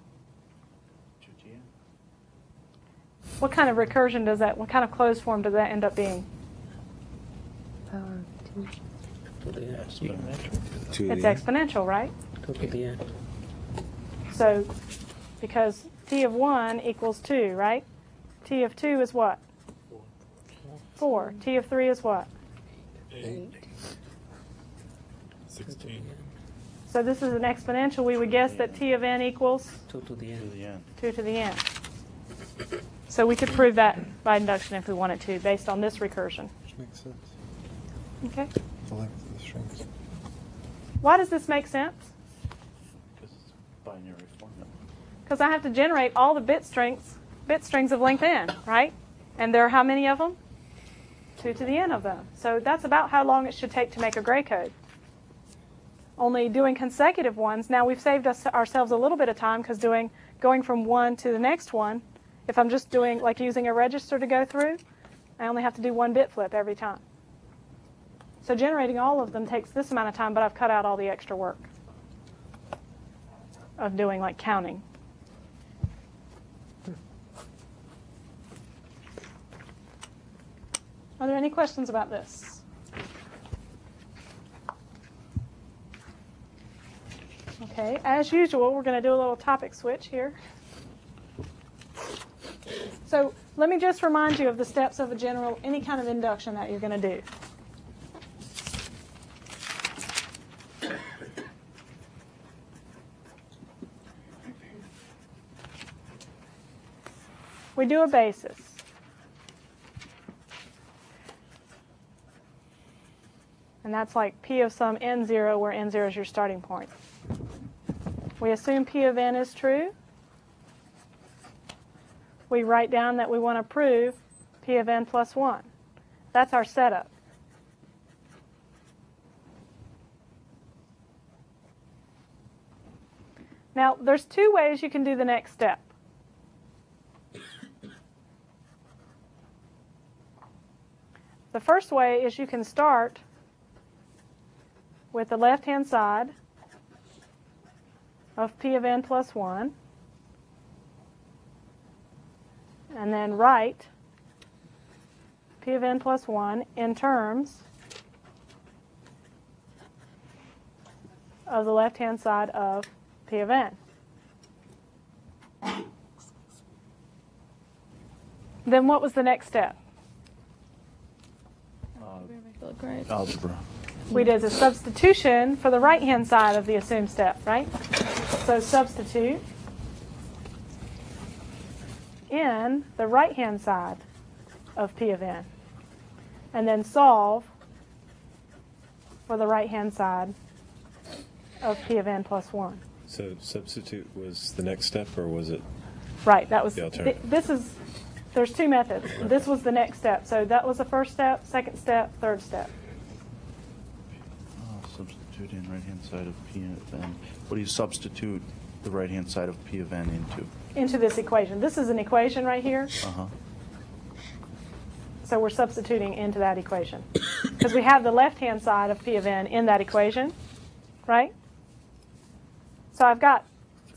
What kind of recursion does that, what kind of closed form does that end up being? It's exponential, right? So, because t of 1 equals 2, right? T of 2 is what? 4. T of 3 is what? 8. 16. So this is an exponential. We would guess that t of n equals 2 to the n. 2 to the n. So we could prove that by induction if we wanted to, based on this recursion. Which makes sense. Okay. The length of the strings. Why does this make sense? Because it's binary formula. Because I have to generate all the bit strings of length n, right? And there are how many of them? 2 to the n of them. So that's about how long it should take to make a gray code. only doing consecutive ones, now we've saved ourselves a little bit of time because going from one to the next one, if I'm just doing like using a register to go through, I only have to do one bit flip every time. So generating all of them takes this amount of time, but I've cut out all the extra work of doing like counting. Are there any questions about this? Okay, as usual, we're going to do a little topic switch here. So let me just remind you of the steps of any kind of induction that you're going to do. We do a basis. And that's like P of some n0, where n0 is your starting point. We assume P of n is true. We write down that we want to prove P of n plus 1. That's our setup. Now, there's two ways you can do the next step. The first way is you can start with the left-hand side of P of n plus 1, and then write P of n plus 1 in terms of the left-hand side of P of n. Then what was the next step? Algebra. We did a substitution for the right-hand side of the assumed step, right? So substitute in the right-hand side of P of n, and then solve for the right-hand side of P of n plus 1. So substitute was the next step, or was it? Right, that was the alternative? There's two methods. This was the next step. So that was the first step, second step, third step. Substitute in right-hand side of P of n. What do you substitute the right-hand side of P of n into? Into this equation. This is an equation right here. Uh-huh. So we're substituting into that equation. Because we have the left-hand side of P of n in that equation, right? So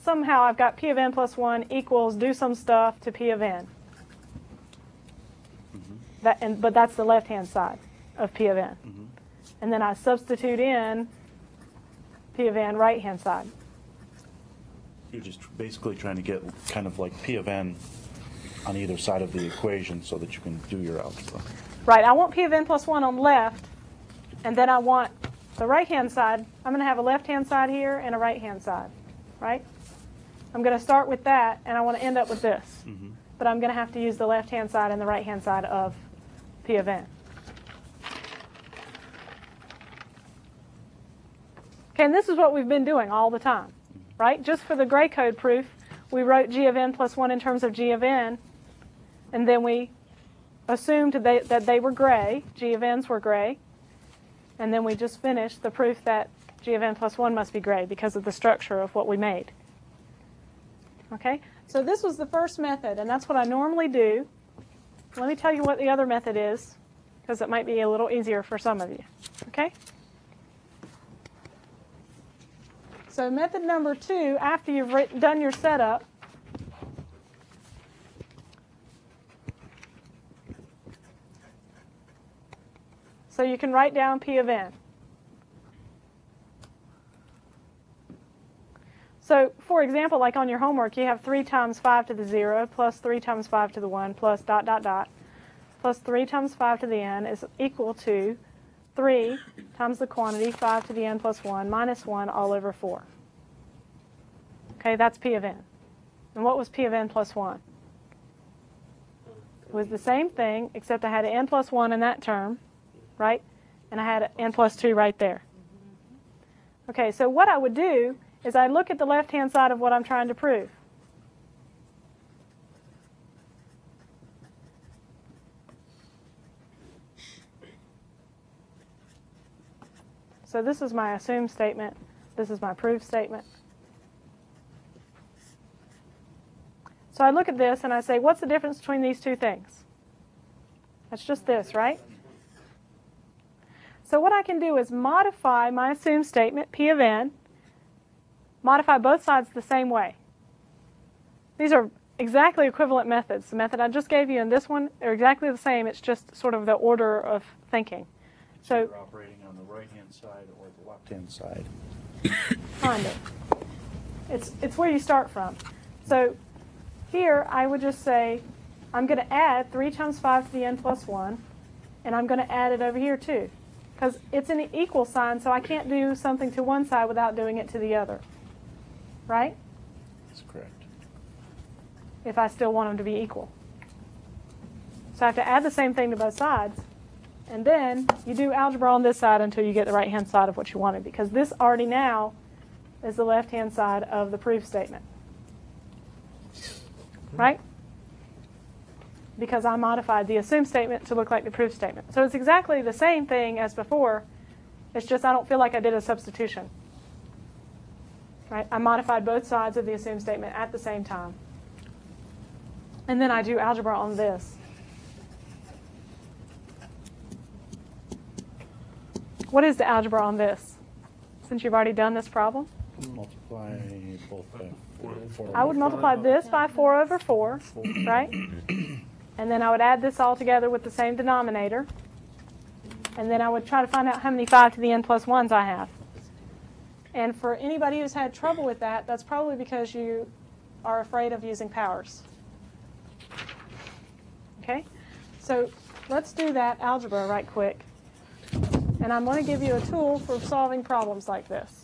somehow I've got P of n plus 1 equals do some stuff to P of n. But that's the left-hand side of P of n. Mm-hmm. And then I substitute in P of n right-hand side. You're just basically trying to get kind of like P of n on either side of the equation so that you can do your algebra. Right, I want P of n plus 1 on the left, and then I want the right-hand side. I'm going to have a left-hand side here and a right-hand side, right? I'm going to start with that, and I want to end up with this. Mm-hmm. But I'm going to have to use the left-hand side and the right-hand side of P of n. Okay, and this is what we've been doing all the time, right? Just for the gray code proof, we wrote G of n plus 1 in terms of G of n, and then we assumed that they were gray, G of n's were gray, and then we just finished the proof that G of n plus 1 must be gray because of the structure of what we made. Okay, so this was the first method, and that's what I normally do. Let me tell you what the other method is, because it might be a little easier for some of you. Okay? So method number 2, after you've done your setup, so you can write down P of n. So, for example, like on your homework, you have 3 times 5 to the 0 plus 3 times 5 to the 1 plus ... plus 3 times 5 to the n is equal to 3 times the quantity 5 to the n plus 1 minus 1 all over 4. Okay, that's P of n. And what was P of n plus 1? It was the same thing, except I had an n plus 1 in that term, right? And I had an n plus 2 right there. Okay, so what I would do is I look at the left-hand side of what I'm trying to prove. So this is my assumed statement This is my proof statement. So I look at this and I say, what's the difference between these two things? That's just this, right? So what I can do is modify my assume statement, P of n, modify both sides the same way. These are exactly equivalent methods. The method I just gave you and this one are exactly the same. It's just sort of the order of thinking. So you're operating on the right-hand side or the left-hand side? Kind of. It's where you start from. So here I would just say, I'm going to add 3 times 5 to the n plus 1, and I'm going to add it over here too. Because it's an equal sign, so I can't do something to one side without doing it to the other. Right? That's correct. If I still want them to be equal. So I have to add the same thing to both sides. And then you do algebra on this side until you get the right-hand side of what you wanted, because this already now is the left-hand side of the proof statement. Right? Because I modified the assume statement to look like the proof statement. So it's exactly the same thing as before. It's just I don't feel like I did a substitution. Right? I modified both sides of the assume statement at the same time. And then I do algebra on this. What is the algebra on this? Since you've already done this problem? Multiply both by 4. I would multiply this by 4 over 4, right? And then I would add this all together with the same denominator. And then I would try to find out how many 5 to the n plus 1s I have. And for anybody who's had trouble with that, that's probably because you are afraid of using powers. Okay? So let's do that algebra right quick. And I'm going to give you a tool for solving problems like this.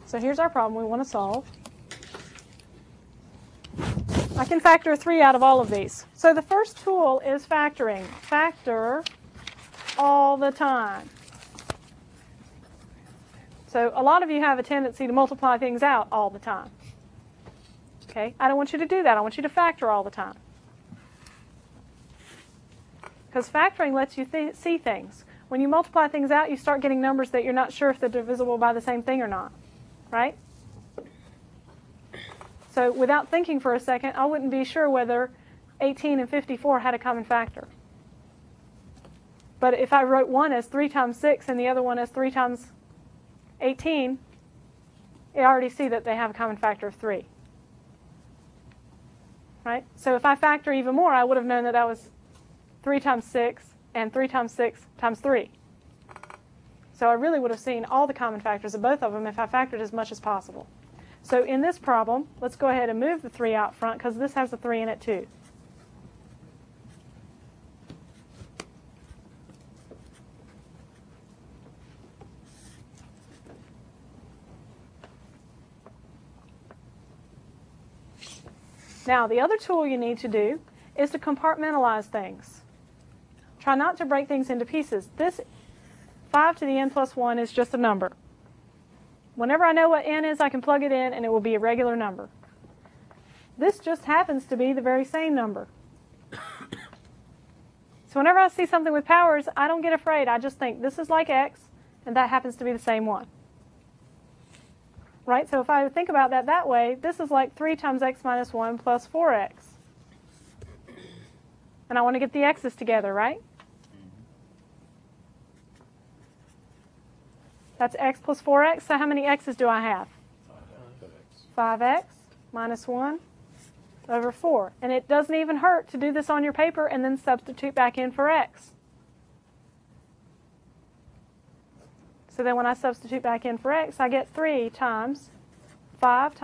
So here's our problem we want to solve. I can factor 3 out of all of these. So the first tool is factoring. Factor all the time. So a lot of you have a tendency to multiply things out all the time. Okay? I don't want you to do that. I want you to factor all the time. Because factoring lets you see things. When you multiply things out, you start getting numbers that you're not sure if they're divisible by the same thing or not. Right? So without thinking for a second, I wouldn't be sure whether 18 and 54 had a common factor. But if I wrote one as 3 times 6 and the other one as 3 times 18, I already see that they have a common factor of 3. Right? So if I factor even more, I would have known that that was 3 times 6 and 3 times 6 times 3. So I really would have seen all the common factors of both of them if I factored as much as possible. So in this problem, let's go ahead and move the 3 out front because this has a 3 in it too. Now, the other tool you need to do is to compartmentalize things. Try not to break things into pieces. This 5 to the n plus 1 is just a number. Whenever I know what n is, I can plug it in and it will be a regular number. This just happens to be the very same number. So whenever I see something with powers, I don't get afraid. I just think this is like x, and that happens to be the same one. Right? So if I think about that way, this is like 3 times x minus 1 plus 4x. And I want to get the x's together, right? That's x plus 4x. So how many x's do I have? 5x minus 1 over 4. And it doesn't even hurt to do this on your paper and then substitute back in for x. So then when I substitute back in for x, I get 3 times 5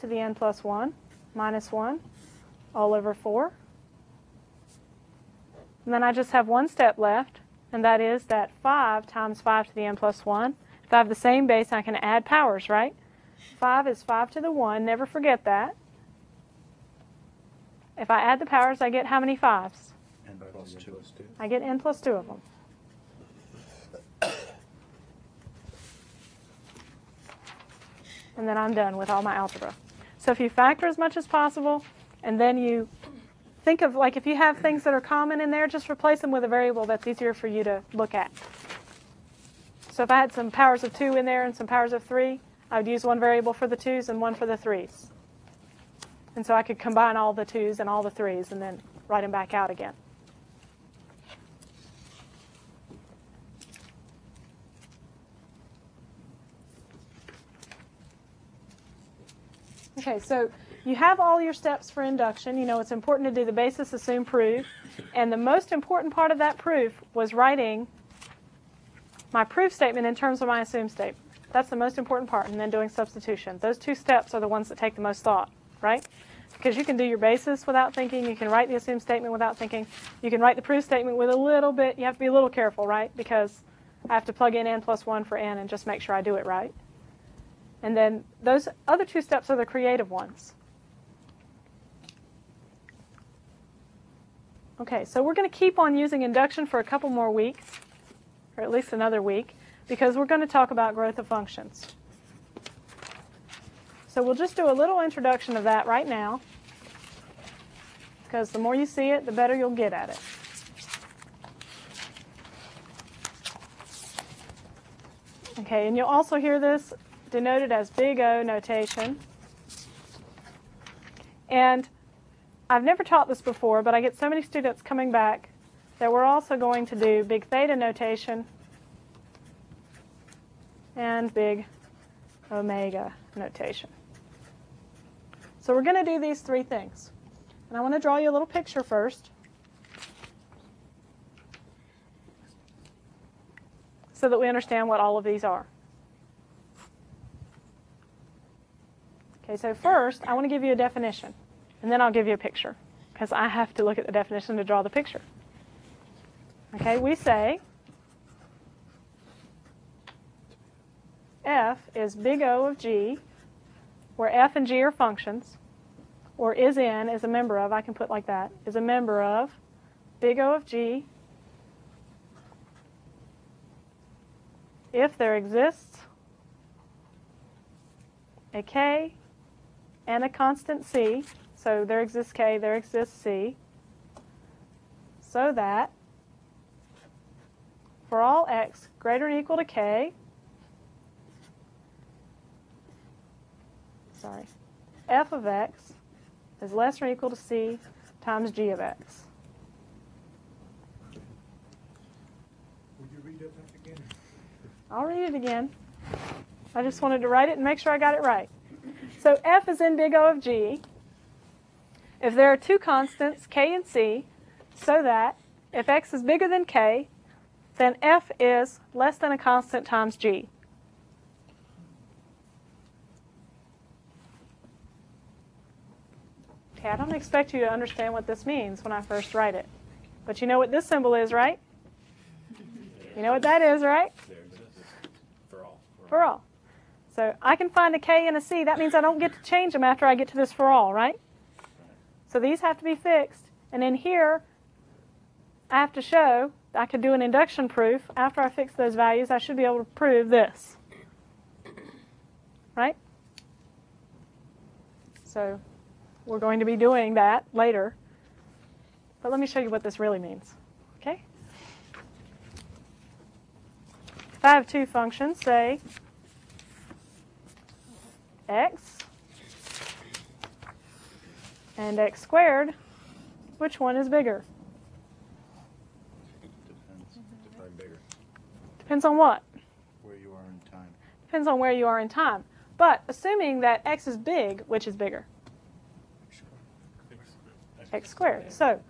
to the n plus 1 minus 1 all over 4. And then I just have one step left, and that is that 5 times 5 to the n plus 1. If I have the same base, I can add powers, right? 5 is 5 to the 1. Never forget that. If I add the powers, I get how many 5s? N plus 2. I get n plus 2 of them. And then I'm done with all my algebra. So if you factor as much as possible, and then you think of, like, if you have things that are common in there, just replace them with a variable that's easier for you to look at. So if I had some powers of 2 in there and some powers of 3, I would use one variable for the 2's and one for the 3's. And so I could combine all the 2's and all the 3's and then write them back out again. Okay, so you have all your steps for induction. You know it's important to do the basis, assume, prove. And the most important part of that proof was writing my proof statement in terms of my assume statement. That's the most important part, and then doing substitution. Those 2 steps are the ones that take the most thought, right? Because you can do your basis without thinking. You can write the assume statement without thinking. You can write the proof statement with a little bit. You have to be a little careful, right? Because I have to plug in n plus 1 for n and just make sure I do it right. And then those other 2 steps are the creative ones. Okay, so we're going to keep on using induction for a couple more weeks, or at least another week, because we're going to talk about growth of functions. So we'll just do a little introduction of that right now, because the more you see it, the better you'll get at it. Okay, and you'll also hear this denoted as big O notation. And I've never taught this before, but I get so many students coming back that we're also going to do big theta notation and big omega notation. So we're going to do these 3 things. And I want to draw you a little picture first, so that we understand what all of these are. Okay, so first, I want to give you a definition, and then I'll give you a picture, because I have to look at the definition to draw the picture. Okay, we say f is big O of g, where f and g are functions, or is in is a member of, I can put like that, is a member of big O of g if there exists a k and a constant c, so there exists k, there exists c, so that for all x greater than or equal to k, f of x is less than or equal to c times g of x. Would you read that back again? I'll read it again. I just wanted to write it and make sure I got it right. So f is in big O of g if there are 2 constants, k and c, so that if x is bigger than k, then f is less than a constant times g. Okay, I don't expect you to understand what this means when I first write it. But you know what this symbol is, right? You know what that is, right? For all. For all. So I can find a k and a c. That means I don't get to change them after I get to this for all, right? So these have to be fixed. And in here, I have to show, I could do an induction proof. After I fix those values, I should be able to prove this. Right? So we're going to be doing that later. But let me show you what this really means. Okay? If I have 2 functions, say x and x squared, which one is bigger? Define bigger. Depends on what? Where you are in time. Depends on where you are in time. But assuming that x is big, which is bigger? X squared. So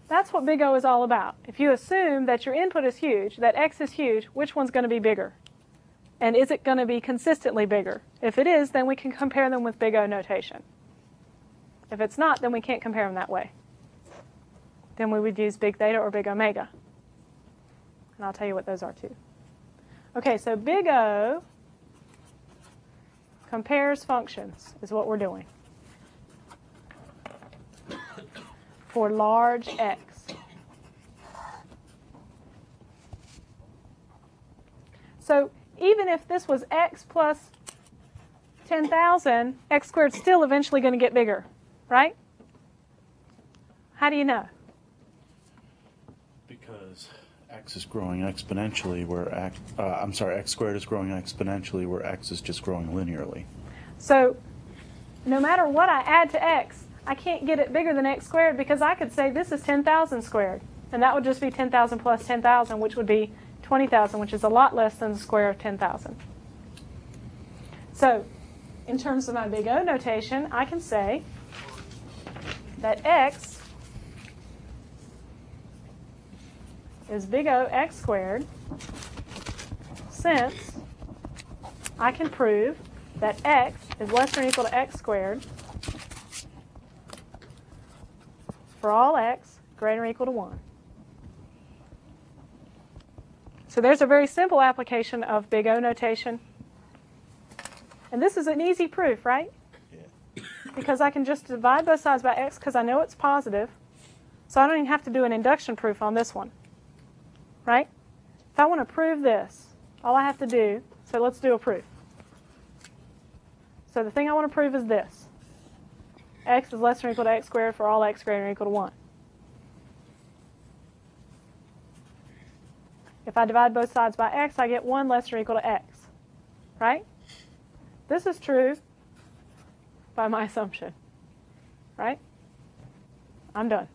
that's what big O is all about. If you assume that your input is huge, that x is huge, which one's going to be bigger? And is it going to be consistently bigger? If it is, then we can compare them with big O notation. If it's not, then we can't compare them that way. Then we would use big theta or big omega. And I'll tell you what those are too. Okay, so big O compares functions is what we're doing for large x. So even if this was x plus 10,000, x squared is still eventually going to get bigger, right? How do you know? Because x is growing exponentially where x squared is growing exponentially where x is just growing linearly. So no matter what I add to x, I can't get it bigger than x squared because I could say this is 10,000 squared. And that would just be 10,000 plus 10,000, which would be 20,000, which is a lot less than the square of 10,000. So in terms of my big O notation, I can say that x is big O x squared, since I can prove that x is less than or equal to x squared for all x greater or equal to 1. So there's a very simple application of big O notation. And this is an easy proof, right? Yeah. Because I can just divide both sides by x because I know it's positive. So I don't even have to do an induction proof on this one. Right? If I want to prove this, all I have to do, so let's do a proof. So the thing I want to prove is this. X is less than or equal to x squared for all x greater or equal to 1. If I divide both sides by x, I get 1 less than or equal to x. Right? This is true by my assumption. Right? I'm done.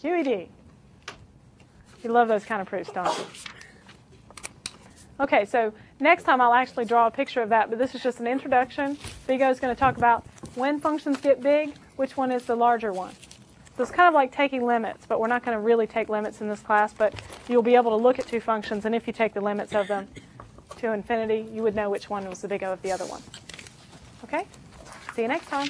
QED. You love those kind of proofs, don't you? Okay, so next time I'll actually draw a picture of that, but this is just an introduction. Big O is going to talk about when functions get big, which one is the larger one. So it's kind of like taking limits, but we're not going to really take limits in this class, but you'll be able to look at two functions, and if you take the limits of them to infinity, you would know which one was the big O of the other one. Okay? See you next time.